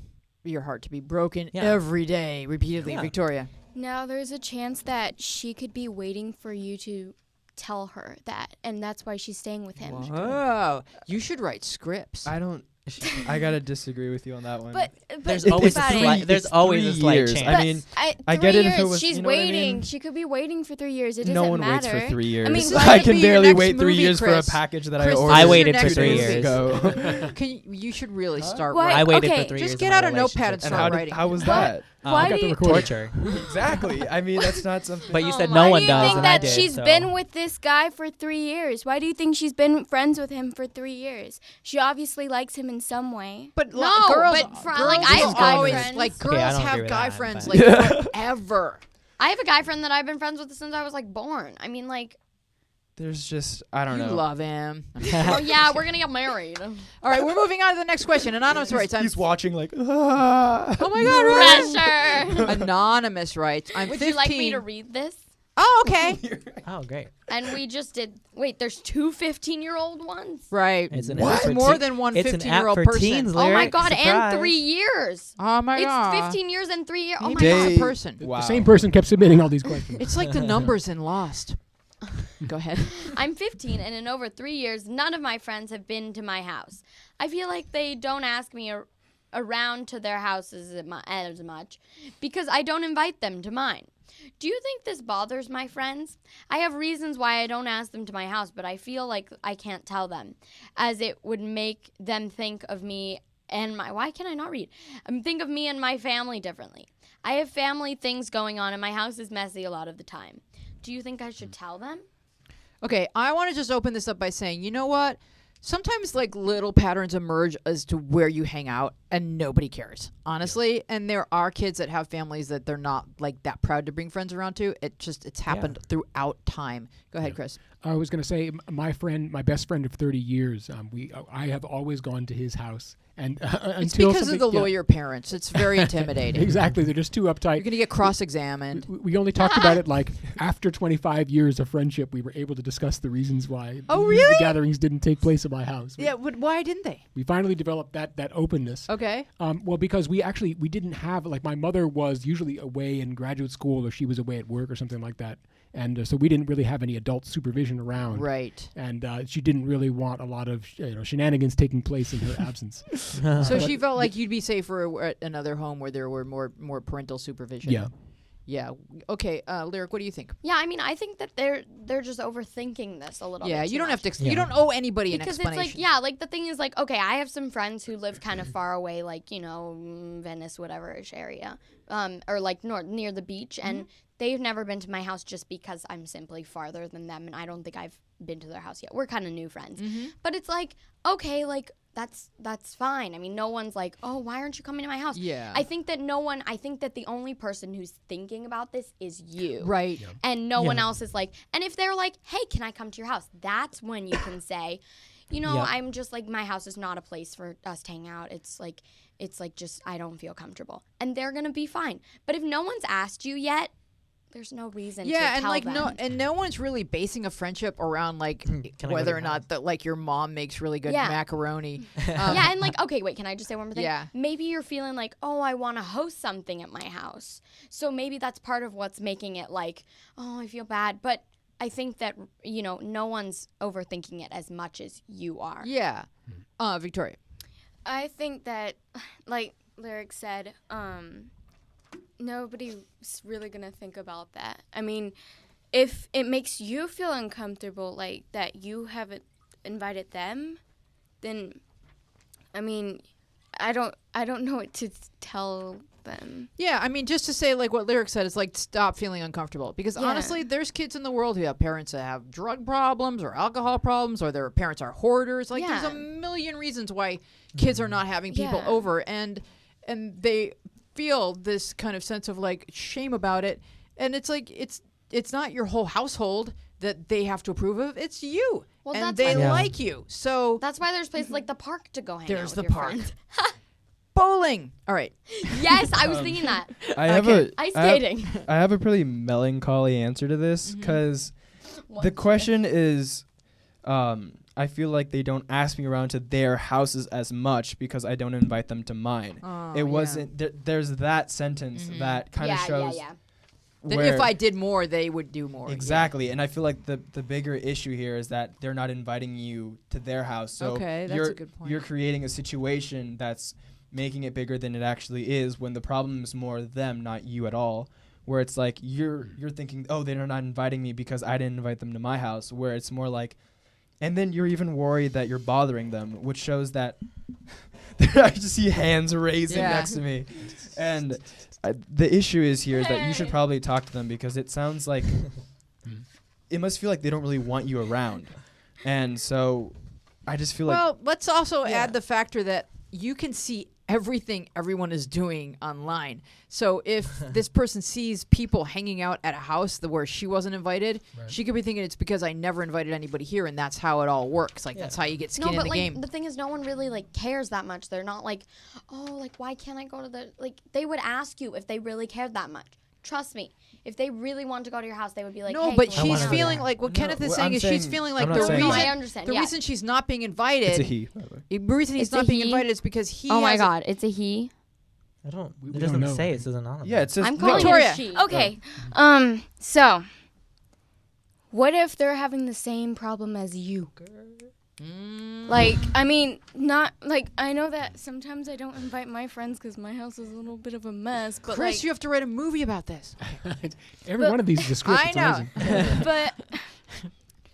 your heart to be broken Yeah. every day, repeatedly. Yeah. Victoria. Now, there's a chance that she could be waiting for you to tell her that, and that's why she's staying with him. Whoa. You should write scripts. I gotta disagree with you on that one. But There's think always about a it. slight, there's It's always 3 a slight years. chance. I mean, I get 3 it if it years, was- she's you know what I waiting. mean? She could be waiting for 3 years. It doesn't no one matter. waits for 3 years. I mean, This I could can be your barely next wait 3 movie, years Chris. for a package that Chris, I this ordered. I is waited your for next 3 movie. years. ago. You should really start Why- writing. I waited okay, for 3 years. Just in get my out a notepad and relationship. start writing. How was Why- that? Why got do the you recording. Torture. Exactly. I mean, that's not something. But you said Oh no my one Why do you does, think and I that did. she's so. been with this guy for 3 years? Why do you think she's been friends with him for 3 years? She obviously likes him in some way. But No, girls, but fr- girls like, I have will guy always, friends. like Okay, I girls don't agree have with guy that, friends but- like forever. I have a guy friend that I've been friends with since I was like born. I mean, like, There's just I don't You know. love him. oh yeah, we're gonna get married. All right, we're moving on to the next question. Anonymous writes. He's watching like. Oh my God, Pressure. Anonymous writes. I'm Would 15. you like me to read this? Oh, okay. Oh, great. And we just did. Wait, there's two 15-year-old ones. Right. It's an There's app for more teen- than one it's an 15-year-old app for person. teens, Oh my Lyric. god, Surprise. and 3 years. Oh my god. It's 15 years and 3 years. Oh my Maybe god. it's a person. Wow. The same person kept submitting all these questions. It's like the numbers in Lost. Go ahead. I'm 15, and in over 3 years, none of my friends have been to my house. I feel like they don't ask me around to their houses as much because I don't invite them to mine. Do you think this bothers my friends? I have reasons why I don't ask them to my house, but I feel like I can't tell them, as it would make them think of me and my... Why can I not read? Think of me and my family differently. I have family things going on, and my house is messy a lot of the time. Do you think I should tell them? Okay, I want to just open this up by saying, you know what? Sometimes like little patterns emerge as to where you hang out and nobody cares, honestly. And there are kids that have families that they're not like that proud to bring friends around to. It's happened throughout time. Go ahead, Chris. I was going to say, my best friend of 30 years, I have always gone to his house. And It's until because of the lawyer parents. It's very intimidating. Exactly. They're just too uptight. You're going to get cross-examined. We only talked about it like after 25 years of friendship, we were able to discuss the reasons why the gatherings didn't take place at my house. Yeah, but why didn't they? We finally developed that openness. Okay. Well, because we didn't have, like, my mother was usually away in graduate school or she was away at work or something like that. And so we didn't really have any adult supervision around. Right. And she didn't really want a lot of shenanigans taking place in her absence. So she felt like you'd be safer at another home where there were more parental supervision. Yeah. Yeah. Okay, Lyric, what do you think? Yeah, I mean, I think that they're just overthinking this a little bit. Yeah, too you don't much. have to. You don't owe anybody an Because explanation. it's like, yeah, like the thing is like, okay, I have some friends who live kind of far away, like, Venice, whatever-ish area, or like near the beach, and they've never been to my house just because I'm simply farther than them, and I don't think I've been to their house yet. We're kind of new friends. But it's like, okay, like, that's fine. I mean, no one's like, oh, why aren't you coming to my house? Yeah. I think that the only person who's thinking about this is you. Right. Yeah. And no one else is like, and if they're like, hey, can I come to your house? That's when you can say, I'm just like, my house is not a place for us to hang out. It's like just, I don't feel comfortable. And they're going to be fine. But if no one's asked you yet, there's no reason to tell them. no one's really basing a friendship around like whether or not that like your mom makes really good macaroni. Yeah, and like, okay, wait, can I just say one more thing? Yeah. Maybe you're feeling like, oh, I want to host something at my house. So maybe that's part of what's making it like, oh, I feel bad. But I think that, no one's overthinking it as much as you are. Yeah. Victoria. I think that, like Lyric said, nobody's really going to think about that. I mean, if it makes you feel uncomfortable, like that you haven't invited them, then, I mean, I don't know what to tell them. Yeah, I mean, just to say like what Lyric said is like stop feeling uncomfortable because honestly, there's kids in the world who have parents that have drug problems or alcohol problems or their parents are hoarders. Like there's a million reasons why kids are not having people over and they feel this kind of sense of like shame about it, and it's like it's not your whole household that they have to approve of, it's you. Well, and that's they why- like you, so That's why there's places like the park to go hang there's out the with your park. friends. Bowling. All right. Yes, I was thinking that. I have Okay. Ice skating. I have a pretty melancholy answer to this Mm-hmm. because The question is, I feel like they don't ask me around to their houses as much because I don't invite them to mine. It wasn't. There's that sentence that kind of shows. That if I did more, they would do more. Exactly, and I feel like the bigger issue here is that they're not inviting you to their house. So that's a good point. You're creating a situation that's making it bigger than it actually is, when the problem is more them, not you at all. Where it's like you're thinking, oh, they're not inviting me because I didn't invite them to my house. Where it's more like, and then you're even worried that you're bothering them, which shows that I just see hands raising next to me, and. The issue is here is that you should probably talk to them, because it sounds like it must feel like they don't really want you around. And so I just feel well, let's also add the factor that you can see everything everyone is doing online. So if this person sees people hanging out at a house where she wasn't invited, she could be thinking it's because I never invited anybody here, and that's how it all works. Like that's how you get skin in the game. The thing is, no one really like cares that much. They're not like, oh, like why can't I go to the like? They would ask you if they really cared that much. Trust me, if they really wanted to go to your house, they would be like, no, hey, but she's feeling like what Kenneth is saying is she's feeling like the reason I understand. The reason she's not being invited. It's a he. By the way. The reason he's not being invited is because he. Oh my God, it's a he. I don't. We It doesn't don't know. say. It says anonymous. Yeah, it says I'm calling Victoria. it a she. Okay. So, what if they're having the same problem as you? Like, I mean, not like I know that sometimes I don't invite my friends because my house is a little bit of a mess. But Chris, like, you have to write a movie about this. Every one of these is a script. I It's know. amazing. but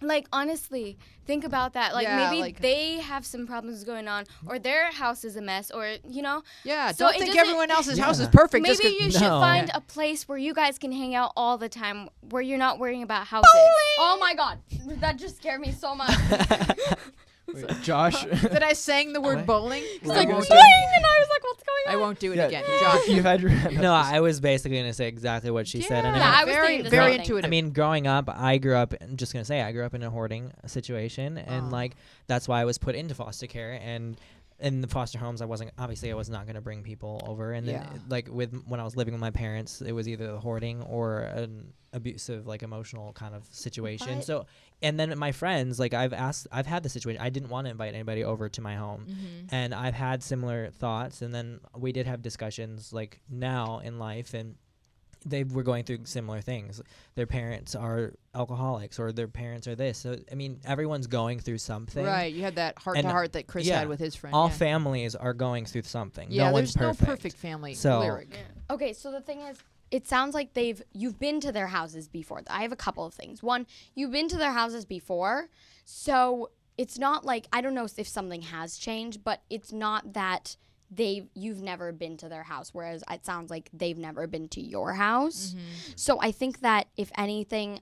like honestly, think about that. Like maybe they have some problems going on, or their house is a mess, or Yeah, So don't it think doesn't- everyone else's house is perfect. maybe just 'cause- you should No. find a place where you guys can hang out all the time, where you're not worrying about houses. Oh my God, that just scared me so much. Wait, Josh. that I sang the word bowling. It's like boing, and I was like, what's going on? I won't do it Yeah, again. Josh, you had your hand up. No, I was basically gonna say exactly what she said. And Yeah, I I was very, thinking the very same thing. intuitive. I mean, growing up, I grew up. I'm just gonna say, I grew up in a hoarding situation, and like that's why I was put into foster care. And in the foster homes, I was not gonna bring people over. And then, like when I was living with my parents, it was either the hoarding or an abusive, like emotional kind of situation. But So, and then my friends, like I've had the situation. I didn't want to invite anybody over to my home, and I've had similar thoughts. And then we did have discussions, like now in life, and they were going through similar things. Their parents are alcoholics, or their parents are this. So I mean, everyone's going through something. right? You had that heart to heart that Chris had with his friend. All families are going through something. Yeah, no there's one's no perfect family So- lyric. Okay, so the thing is, it sounds like you've been to their houses before. I have a couple of things. One, you've been to their houses before, so it's not like, I don't know if something has changed, but it's not that you've never been to their house, whereas it sounds like they've never been to your house. So I think that if anything,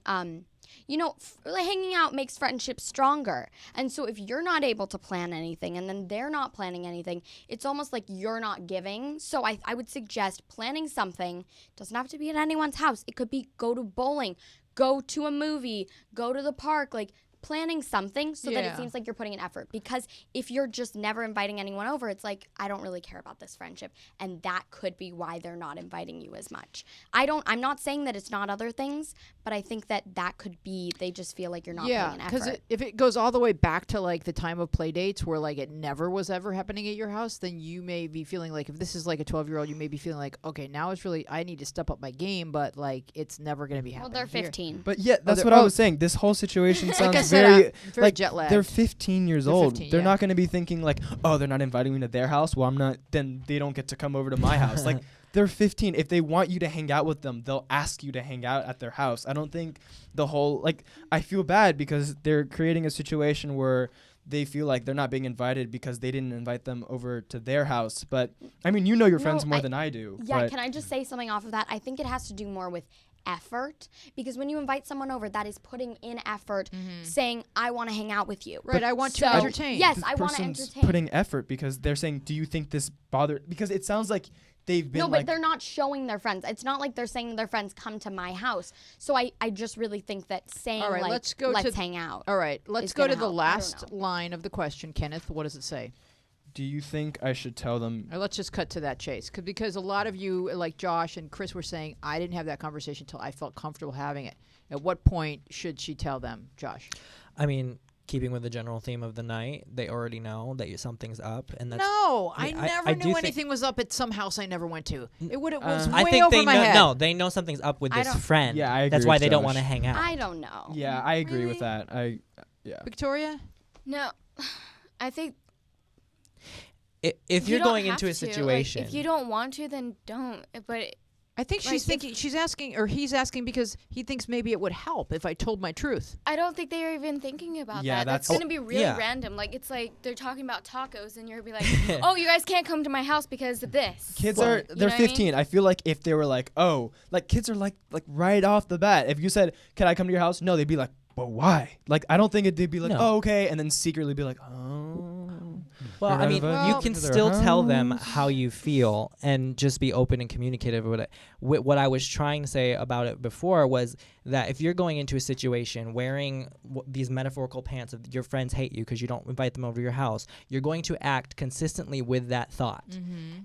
hanging out makes friendships stronger. And so if you're not able to plan anything and then they're not planning anything, it's almost like you're not giving. So I would suggest planning something. Doesn't have to be at anyone's house. It could be go to bowling, go to a movie, go to the park, like planning something so that it seems like you're putting an effort. Because if you're just never inviting anyone over, it's like, I don't really care about this friendship. And that could be why they're not inviting you as much. I'm not saying that it's not other things, but I think that could be they just feel like you're not putting an effort. because if it goes all the way back to like the time of play dates where like it never was ever happening at your house, then you may be feeling like, if this is like a 12-year-old, you may be feeling like, okay, now it's really, I need to step up my game, but like it's never going to be happening. Well, they're here. 15. But yeah, that's what I was saying. This whole situation sounds I said, very very like jet lagged. they're 15 years They're old. 15, They're yeah. not going to be thinking like, oh, they're not inviting me to their house. Well, I'm not. Then they don't get to come over to my house. Like they're 15. If they want you to hang out with them, they'll ask you to hang out at their house. I don't think the whole like. I feel bad because they're creating a situation where they feel like they're not being invited because they didn't invite them over to their house. But I mean, you know your friends more than I do. Yeah, but can I just say something off of that? I think it has to do more with effort, because when you invite someone over, that is putting in effort, saying, I want to hang out with you. Right, I want So- to entertain. Yes, this I want to person's entertain. putting effort because they're saying, do you think this bothered? Because it sounds like they've been No, like. but they're not showing their friends. It's not like they're saying to their friends, come to my house. So I just really think that saying, All right, like, let's go let's to hang out. All right, let's is go to gonna the help. I don't last know. line of the question, Kenneth. What does it say? do you think I should tell them? Let's just cut to that chase, because a lot of you, like Josh and Chris, were saying, I didn't have that conversation until I felt comfortable having it. At what point should she tell them, Josh? I mean, keeping with the general theme of the night, they already know that something's up, and that's No, I I mean, I never do knew think- anything was up at some house I never went to. It was I way think over they my know. head. No, they know something's up with I this don't- friend. Yeah, I That's agree why with they don't Josh. want to hang out. I don't know. Yeah, I agree with Really? that. Yeah. Victoria? No, I think If you you're don't going have into a to. Like, situation, if you don't want to, then don't. But I think Like, she's thinking, she's asking, or he's asking because he thinks maybe it would help if I told my truth. I don't think they're even thinking about Yeah, that. That's that's- going to be really yeah. random. Like, it's like they're talking about tacos, and you're be like, oh, you guys can't come to my house because of this. Kids You are know they're what I mean? 15. I feel like if they were like, oh, like kids are like right off the bat. If you said, "Can I come to your house?" No, they'd be like, "But why?" Like I don't think they'd be like, No. "Oh, okay," and then secretly be like, "Oh." well, You're I mean, not you invited can to their still tell them house. how you feel and just be open and communicative with it. What I was trying to say about it before was that if you're going into a situation wearing these metaphorical pants of your friends hate you because you don't invite them over to your house, you're going to act consistently with that thought,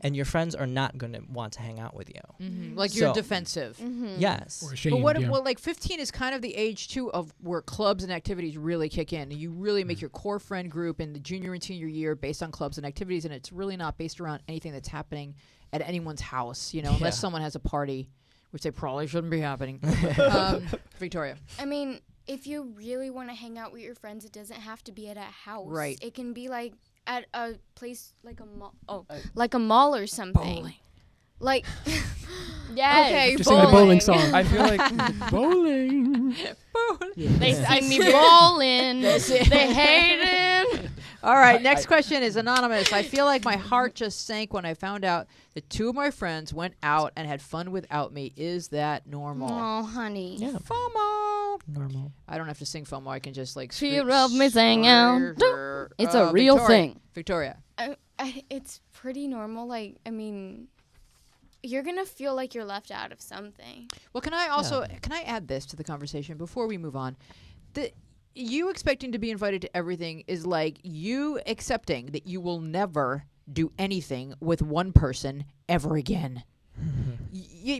and your friends are not going to want to hang out with you. Like you're So- defensive. Yes. Or ashamed. But what? yeah. Well, like 15 is kind of the age too of where clubs and activities really kick in. You really make your core friend group in the junior and senior year based on clubs and activities, and it's really not based around anything that's happening at anyone's house. You know, unless Yeah. someone has a party, which they probably shouldn't be happening. Victoria. I mean, if you really want to hang out with your friends, it doesn't have to be at a house. Right. It can be like at a place like a mall. Oh, like a mall or something. Bowling. Like, Yes. okay, Just sing the bowling song. I feel like Bowling. They see me bowling. They hate him. All right, next question is anonymous. I feel like my heart just sank when I found out that two of my friends went out and had fun without me. Is that normal? Oh, honey. Yeah. FOMO. Normal. I don't have to sing FOMO. I can just like. Fear of missing out. It's a real Victoria. thing. Victoria. it's pretty normal. Like, I mean, you're gonna feel like you're left out of something. Well, can I also can I add this to the conversation before we move on? You expecting to be invited to everything is like you accepting that you will never do anything with one person ever again.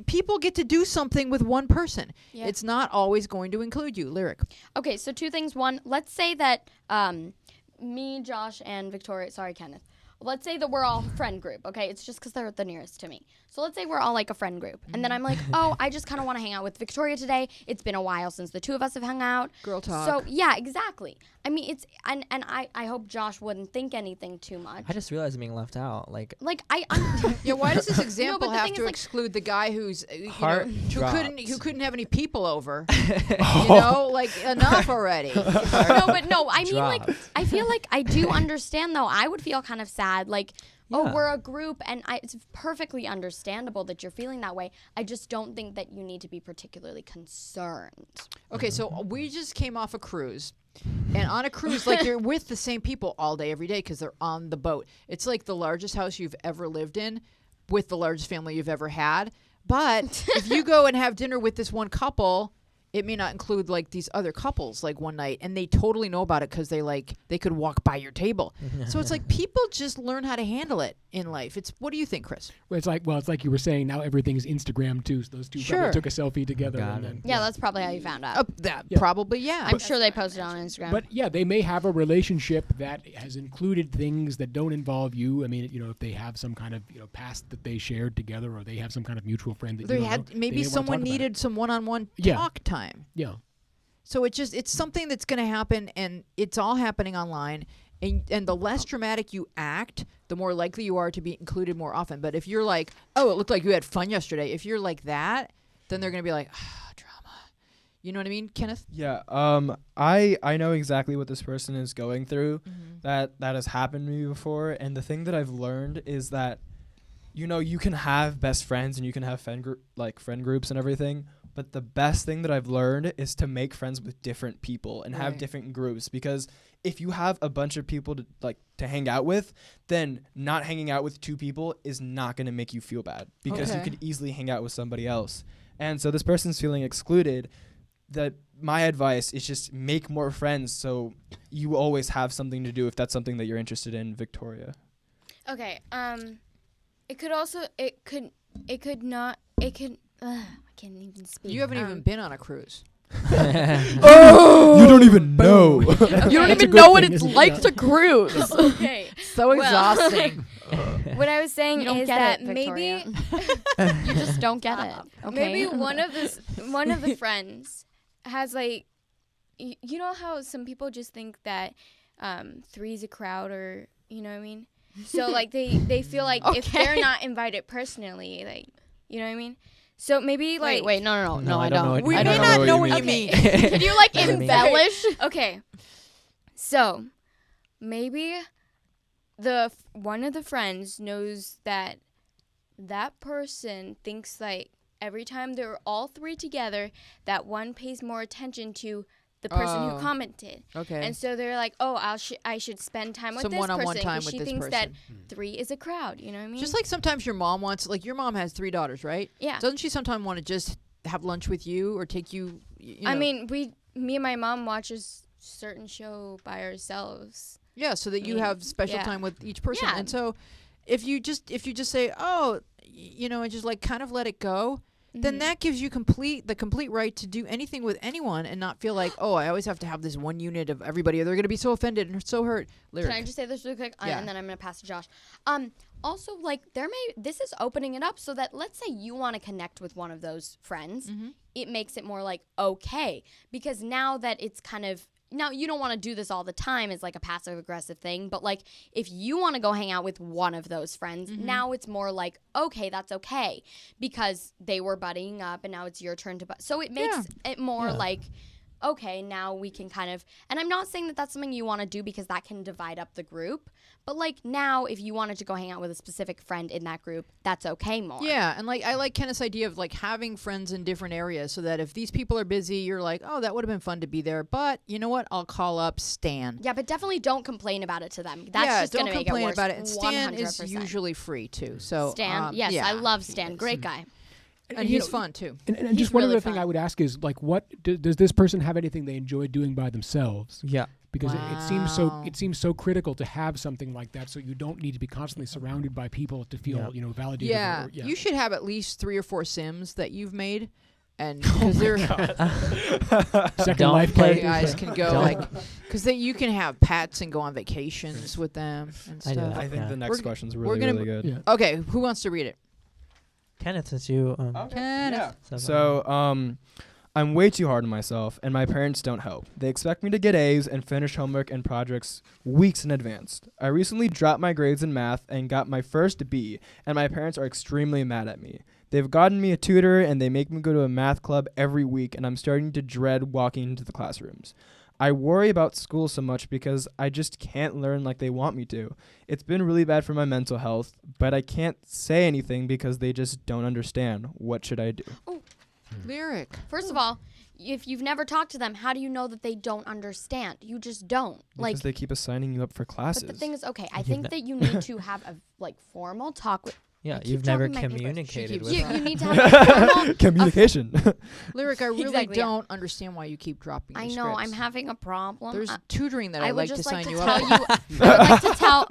People get to do something with one person. Yeah. It's not always going to include you. Lyric. Okay, so two things. One, let's say that me, Josh, and Victoria, sorry, Kenneth. Let's say that we're all a friend group, okay? It's just because they're the nearest to me. So let's say we're all like a friend group. And then I'm like, oh, I just kind of want to hang out with Victoria today. It's been a while since the two of us have hung out. Girl talk. So, yeah, exactly. I mean, it's, and I hope Josh wouldn't think anything too much. I just realized I'm being left out. Like, Like, Yeah, why does this example but the have thing to is, like- exclude the guy who's Heart who couldn't have any people over? You know, like enough already. no, I mean, like, Dropped. I feel like I do understand, though. I would feel kind of sad, like, oh, Yeah. we're a group, and it's perfectly understandable that you're feeling that way. I just don't think that you need to be particularly concerned. Okay, so we just came off a cruise. And on a cruise, like you're with the same people all day, every day because they're on the boat. It's like the largest house you've ever lived in with the largest family you've ever had. But if you go and have dinner with this one couple, it may not include like these other couples like one night, and they totally know about it because they could walk by your table. So it's like people just learn how to handle it in life. What do you think, Chris? Well, it's like you were saying. Now everything's Instagram too. So those two Sure. probably took a selfie together. Got and it. then, Yeah, that's probably how you found out. Yeah. Probably, yeah. I'm sure they posted on Instagram. But yeah, they may have a relationship that has included things that don't involve you. I mean, if they have some kind of past that they shared together, or they have some kind of mutual friend that They you don't had know, maybe they may wanna someone talk about it. needed some one-on-one Yeah. talk time. Yeah. So it's something that's going to happen, and it's all happening online. And the less dramatic you act, the more likely you are to be included more often. But if you're like, oh, it looked like you had fun yesterday. If you're like that, then they're going to be like, drama. You know what I mean, Kenneth? Yeah. I know exactly what this person is going through. That has happened to me before, and the thing that I've learned is that you can have best friends and you can have friend groups and everything, but the best thing that I've learned is to make friends with different people and have Right. different groups, because if you have a bunch of people to hang out with, then not hanging out with two people is not going to make you feel bad, because you Okay. could easily hang out with somebody else. And so this person's feeling excluded. That my advice is just make more friends so you always have something to do if that's something that you're interested in, Victoria. Okay. It could also. It could not. It could. I can't even speak. You haven't even been on a cruise. Oh, you don't even know. You don't even know what it's like to cruise. Okay. So exhausting. What I was saying You don't is get that it, maybe You just don't get it. Okay. maybe one of the friends has like, you know how some people just think that 3's a crowd, or you know what I mean. So like they feel like if they're not invited personally, like you know what I mean. So maybe like wait, no, I don't know don't. what- We I may don't not know what you Okay. mean. Can you like I mean- embellish? Okay, so maybe one of the friends knows that person thinks like every time they're all 3 together, that one pays more attention to the person Oh. who commented, Okay. and so they're like, oh, I should spend time with Some this one-on-one person time because with she this thinks person. that 3 is a crowd. You know what I mean? Just like sometimes your mom wants, like your mom has 3 daughters, right? yeah. Doesn't she sometimes want to just have lunch with you or take you? You know, I mean, me and my mom watches certain show by ourselves. yeah, so that you Mm, have special yeah. time with each person. Yeah. And so, if you just say, oh, and just like kind of let it go, then Mhm. that gives you the complete right to do anything with anyone and not feel like, oh, I always have to have this one unit of everybody, or they're gonna be so offended and so hurt. Lyric. Can I just say this really quick, Yeah. and then I'm gonna pass to Josh. Also, like this is opening it up so that let's say you want to connect with one of those friends, Mhm. it makes it more like okay, because now that it's kind of now you don't want to do this all the time as like a passive aggressive thing, but like if you want to go hang out with one of those friends, now it's more like okay, that's okay, because they were buddying up and now it's your turn to so it makes it more like okay, now we can kind of, and I'm not saying that that's something you want to do because that can divide up the group, but like now if you wanted to go hang out with a specific friend in that group, that's okay more. Yeah, and like I like Kenneth's idea of like having friends in different areas so that if these people are busy, you're like, oh, that would have been fun to be there, but you know what? I'll call up Stan. Yeah, but definitely don't complain about it to them. That's yeah, just don't going to make it complain worse. about it. And Stan 100%. is usually free too. So Stan, yes, yeah. I love Stan. Great guy. and you he's know, fun too. And He's just one really other thing fun. I would ask is like, what does this person have anything they enjoy doing by themselves? Yeah. Because Wow. it seems so critical to have something like that, so you don't need to be constantly surrounded by people to feel validated. Yeah, or, you should have at least 3 or 4 Sims that you've made, and because they're Second Don't life play- you characters. guys can go Don't. like, because you can have pets and go on vacations with them and I do stuff. that. I think Yeah. the next We're- question's we're really, gonna- really good. Yeah. Okay, who wants to read it? Kenneth, since you Kenneth. So, I'm way too hard on myself, and my parents don't help. They expect me to get A's and finish homework and projects weeks in advance. I recently dropped my grades in math and got my first B, and my parents are extremely mad at me. They've gotten me a tutor, and they make me go to a math club every week, and I'm starting to dread walking into the classrooms. I worry about school so much because I just can't learn like they want me to. It's been really bad for my mental health, but I can't say anything because they just don't understand. What should I do? Lyric. First of all, if you've never talked to them, how do you know that they don't understand? You just don't. Because they keep assigning you up for classes. But the thing is, okay, I think that you need to have a formal talk with. Yeah, I keep you've never dropping my papers. communicated with You, them. you need to have a formal. Communication. Lyric, I really Exactly, yeah. don't understand why you keep dropping I your know I'm scripts. having a problem. There's tutoring that I'd would like to just sign like to you tell up. you. I would like to tell.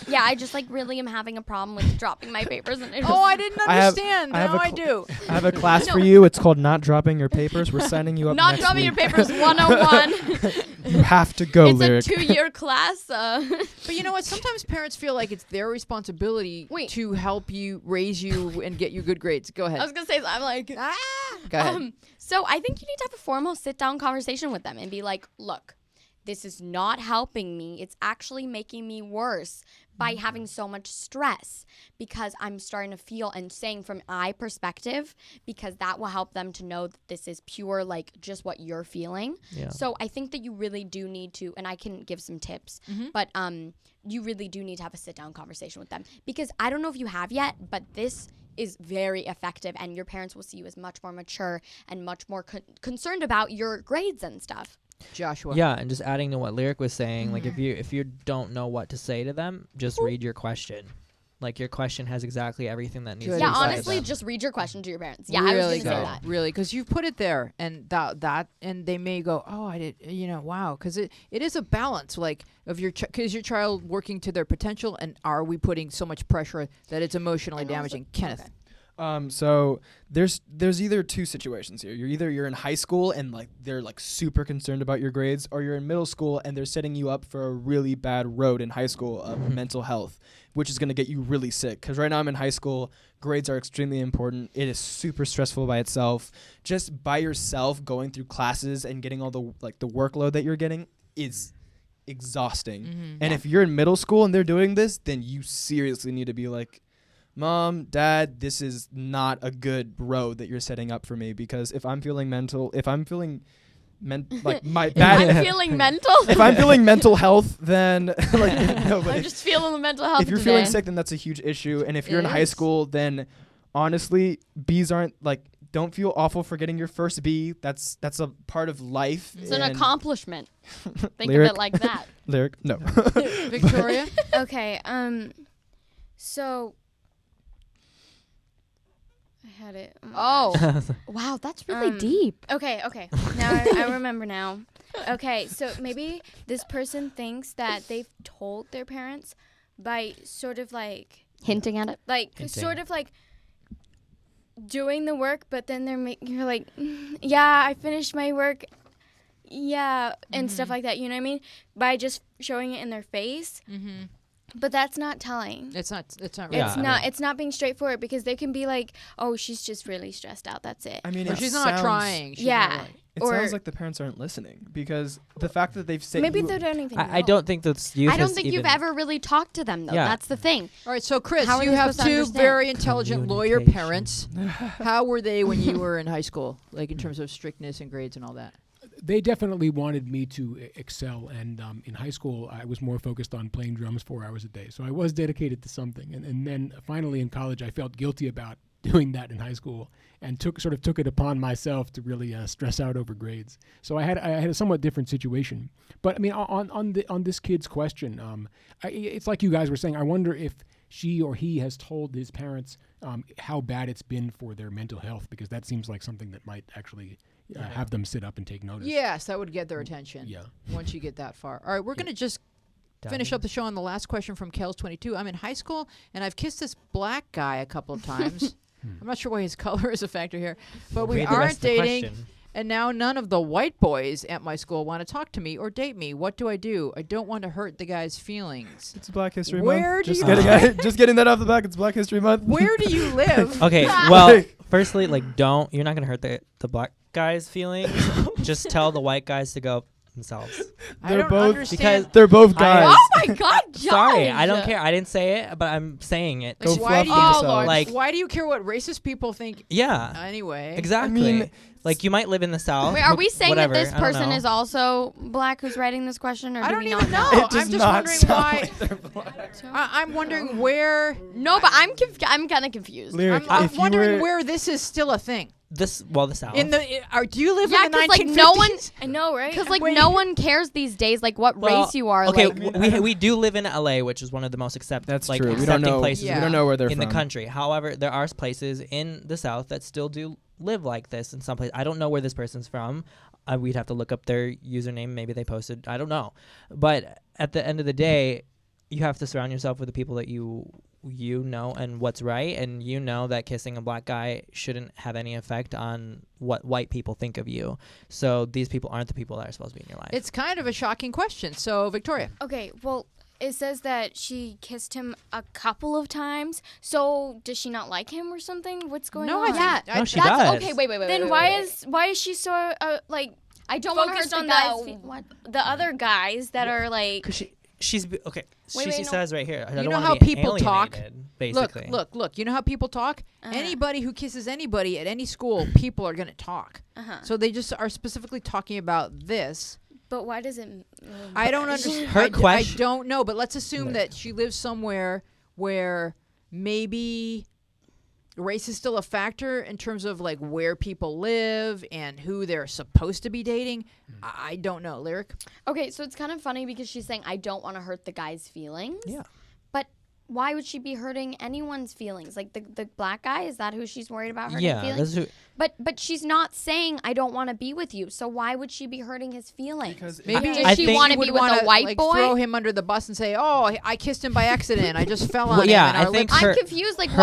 Yeah, I just like really am having a problem with dropping my papers and. Oh, I didn't I have- understand. I have Now a I cl- do. I have a class for you. It's called Not Dropping Your Papers. We're signing you up Not next dropping week. your papers 101. You have to go, It's Lyric. a 2-year class. But you know what? Sometimes parents feel like it's their responsibility Wait. to help you, raise you, and get you good grades. Go I ahead. was gonna say I'm like. Go ahead. So I think you need to have a formal sit-down conversation with them and be like, look, this is not helping me. It's actually making me worse by having so much stress because I'm starting to feel and saying from my perspective, because that will help them to know that this is pure, like just what you're feeling. Yeah. So I think that you really do need to, and I can give some tips, but you really do need to have a sit-down conversation with them because I don't know if you have yet, but this is very effective and your parents will see you as much more mature and much more concerned about your grades and stuff. Joshua. Yeah, and just adding to what Lyric was saying, like if you don't know what to say to them, just read your question. Like your question has exactly everything that needs Good to be Yeah, said. honestly, just read your question to your parents. Yeah, I was really going to say go, that. really, because you've put it there, and that, and they may go, oh, I did, wow, because it is a balance, like of your is your child working to their potential, and are we putting so much pressure that it's emotionally And also- damaging? Kenneth. okay. So there's either two situations here. You're in high school and like they're like super concerned about your grades, or you're in middle school and they're setting you up for a really bad road in high school of mental health, which is going to get you really sick. Because right now I'm in high school, grades are extremely important. It is super stressful by itself. Just by yourself going through classes and getting all the the workload that you're getting is exhausting. And if you're in middle school and they're doing this, then you seriously need to be like, Mom, Dad, this is not a good road that you're setting up for me, because if I'm feeling like my bad, I'm feeling mental. if I'm feeling mental health, then like I'm just feeling the mental health if you're today. feeling sick, then that's a huge issue. And if you're in high school, then honestly, B's aren't like, don't feel awful for getting your first B. That's a part of life. It's an and accomplishment. Think Lyric. of it like that. Lyric, no. Victoria? Okay. So I had it. Oh, wow, that's really deep. Okay. Now I remember now. Okay, so maybe this person thinks that they've told their parents by sort of like Hinting at it. sort of like doing the work, but then you're like, yeah, I finished my work, yeah, and stuff like that. You know what I mean? By just showing it in their face. Mm-hmm. But that's not telling. It's not right. Yeah. It's not being straightforward, because they can be like, oh, she's just really stressed out. That's it. I mean, Or it she's not sounds- trying. She's Yeah. not like- It Or- sounds like the parents aren't listening, because the fact that they've said Maybe you, they don't even. I know. don't think that's youth. I don't has think even, you've ever really talked to them, though. Yeah. That's the thing. All right, so Chris, How are you they have supposed to two understand? very intelligent lawyer Communication. parents. How were they when you were in high school, like in terms of strictness and grades and all that? They definitely wanted me to excel, and in high school I was more focused on playing drums 4 hours a day. So I was dedicated to something, and then finally in college I felt guilty about doing that in high school, and took it upon myself to really stress out over grades. So I had a somewhat different situation. But I mean, on this kid's question, it's like you guys were saying. I wonder if she or he has told his parents how bad it's been for their mental health, because that seems like something that might actually have them sit up and take notice. Yes, that would get their attention. Yeah. Once you get that far. All right, we're going to just finish up the show on the last question from Kels22. I'm in high school, and I've kissed this black guy a couple of times. I'm not sure why his color is a factor here, but we Read the rest aren't of the dating. question. And now none of the white boys at my school want to talk to me or date me. What do? I don't want to hurt the guy's feelings. it's Black History Where Month. do Just you- just getting that off the back. It's Black History Month. Where do you live? Okay, well, firstly, like, you're not gonna hurt the black guys' feelings. Just tell the white guys to go themselves. I They're don't both- understand. They're both guys. Oh my God, Josh. Sorry, I don't care. I didn't say it, but I'm saying it. Go Like, why fluff do you, themselves. Lord. Like, why do you care what racist people think yeah, anyway? exactly. I mean, like, you might live in the South. Wait, are we saying whatever, that this I don't person know. is also black who's writing this question, or I do don't we even not know. It does I'm just not wondering sound why. like they're black. I'm wondering where. No, but I'm kind of confused. Lyric, I'm if you wondering were- where this is still a thing. the South. Do you live Yeah, in the 'cause, 1950s? like, no one- I know, right? Because like Wait. no one cares these days, like what Well, race you are. Okay, like, we do live in LA, which is one of the most That's like true. We don't accepting know. places Yeah. We don't know where they're in from. the country. However, there are places in the South that still do live like this. In some places, I don't know where this person's from. We'd have to look up their username. Maybe they posted. I don't know. But at the end of the day, you have to surround yourself with the people that you know and what's right, and you know that kissing a black guy shouldn't have any effect on what white people think of you. So these people aren't the people that are supposed to be in your life. It's kind of a shocking question. So, Victoria. Okay, well, it says that she kissed him a couple of times. So does she not like him or something? What's going No, on? I think. Yeah. No, she that's does. okay. Wait. Then wait, why wait. is she so like I don't want to hurt focused the on guys? the What? the other guys that are like? Because she's okay. Wait, she no. says right here. I You don't know wanna how be people talk? alienated, Basically, Look. You know how people talk? Uh-huh. Anybody who kisses anybody at any school, people are going to talk. Uh-huh. So they just are specifically talking about this. But why does it? I don't understand. Her I question- don't know, but let's assume that she lives somewhere where maybe race is still a factor in terms of like where people live and who they're supposed to be dating. I don't know. Lyric? Okay, so it's kind of funny because she's saying I don't want to hurt the guy's feelings. Yeah. But why would she be hurting anyone's feelings? Like the black guy, is that who she's worried about hurting Yeah, feelings? that's who. But she's not saying I don't want to be with you. So why would she be hurting his feelings? Because Maybe Does she want to would be with wanna, a white like, boy? throw him under the bus and say, "Oh, I kissed him by accident. I just fell on Well, him." yeah, and I our think lips- her- I'm confused. Like, her-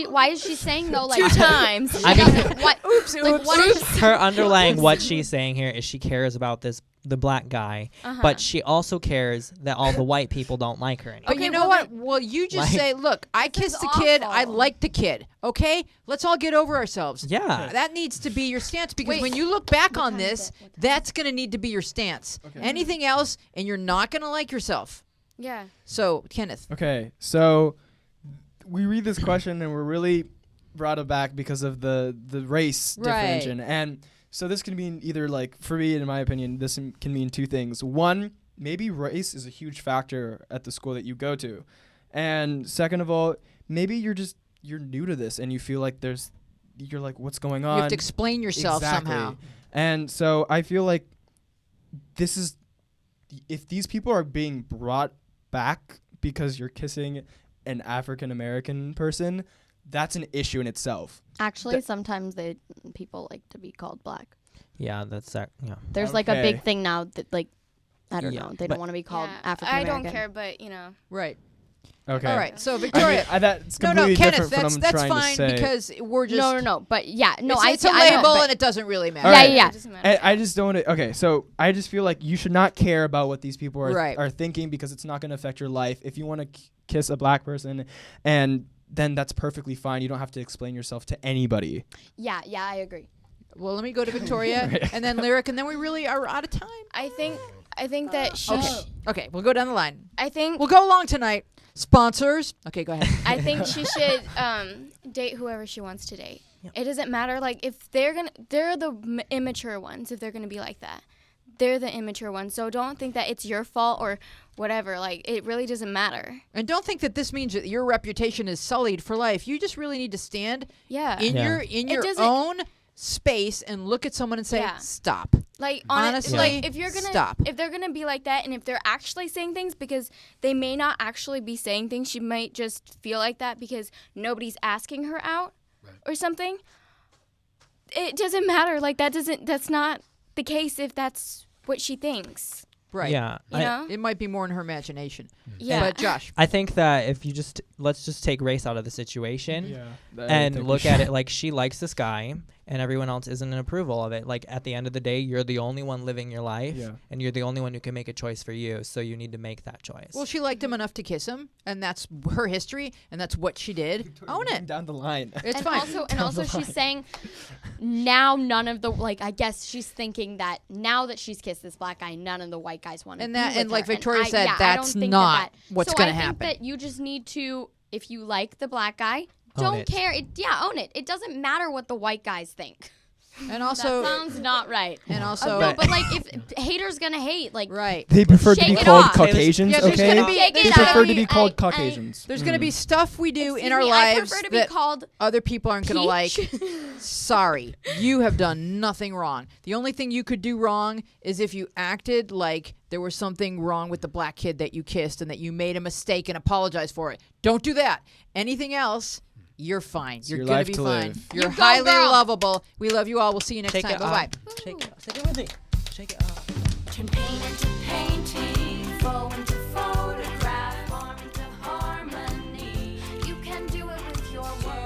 why is she saying though? Like 2 times. She I mean- doesn't- what? Oops. Like, what is Her underlying what she's saying here is she cares about the black guy, but she also cares that all the white people don't like her anymore. But Okay, you know well, what? Well, you just Like- say, "Look, I This kissed is the kid. I awful. liked the kid. Okay, let's all get over ourselves." Yeah. That needs to be your stance because Wait. when you look back on time is this, it? What time that's going to need to be your stance. Anything else, and you're not going to like yourself. Yeah. So, Kenneth. Okay, so we read this question and we're really brought aback because of the race Right. definition. And so this can mean either, like, for me, in my opinion, this can mean two things. One, maybe race is a huge factor at the school that you go to. And second of all, maybe you're new to this and you feel like you're like, what's going on? You have to explain yourself Exactly. somehow. And so I feel like if these people are being brought back because you're kissing an African American person, that's an issue in itself. Actually, sometimes people like to be called black. Yeah, that's that. Yeah. There's like a Okay. big thing now that like I don't Yeah, know. They but- don't want to be called Yeah, African I American. don't care, but you know. Right. Okay. All right. So, I mean, Victoria. that's no, completely Kenneth, different from what that's I'm trying fine to say. because we're just. No. But yeah, no, it's a I know, label but- and it doesn't really matter. All right. Yeah. It doesn't matter. I just don't want to. Okay, so I just feel like you should not care about what these people Right. are thinking because it's not going to affect your life. If you want to kiss a black person, and then that's perfectly fine. You don't have to explain yourself to anybody. Yeah, I agree. Well, let me go to Victoria and then Lyric, and then we really are out of time. I think that she. Okay, we'll go down the line. I think We'll go long tonight. Sponsors. Okay, go ahead. I think she should date whoever she wants to date. It doesn't matter. Like if they're the immature ones. If they're gonna be like that, they're the immature ones. So don't think that it's your fault or whatever. Like it really doesn't matter. And don't think that this means that your reputation is sullied for life. You just really need to stand Yeah. in Yeah. your doesn't- own space and look at someone and say, Yeah. "Stop." Like Honestly, like if you're gonna stop. if they're gonna be like that, and if they're actually saying things, because they may not actually be saying things, she might just feel like that because nobody's asking her out or something. It doesn't matter. Like that's not the case if that's what she thinks. Right. Yeah. You know? It might be more in her imagination. Yeah. But Josh. I think that if you let's just take race out of the situation and look at it like she likes this guy and everyone else isn't in approval of it. Like at the end of the day, you're the only one living your life and you're the only one who can make a choice for you. So you need to make that choice. Well, she liked him enough to kiss him, and that's her history, and that's what she did. Own it. Down the line. It's and fine. Also she's saying now none of the like I guess she's thinking that now that she's kissed this black guy, none of the white guys want to And be that- with and like her. Victoria said, I that's don't think not that what's so gonna I think happen. that you just need to, if you like the black guy, Own don't it. care. Own it. It doesn't matter what the white guys think. And also, that sounds not right. and also, No, but like if haters gonna hate, like right. They prefer to Shake be it called off. Caucasians, Yeah, there's okay? gonna be- Shake there's it They gonna off. prefer to be I- called I- Caucasians. There's going to be stuff we do Excuse in our me, I lives prefer to be that called other people aren't going to like. peach. Sorry, you have done nothing wrong. The only thing you could do wrong is if you acted like there was something wrong with the black kid that you kissed and that you made a mistake and apologized for it. Don't do that. Anything else, you're fine. It's You're your going life to be to fine. live. You're You go, highly girl. lovable. We love you all. We'll see you next Shake time. it Bye-bye. off. Shake it off. Shake it with me. Shake it off. Champagne and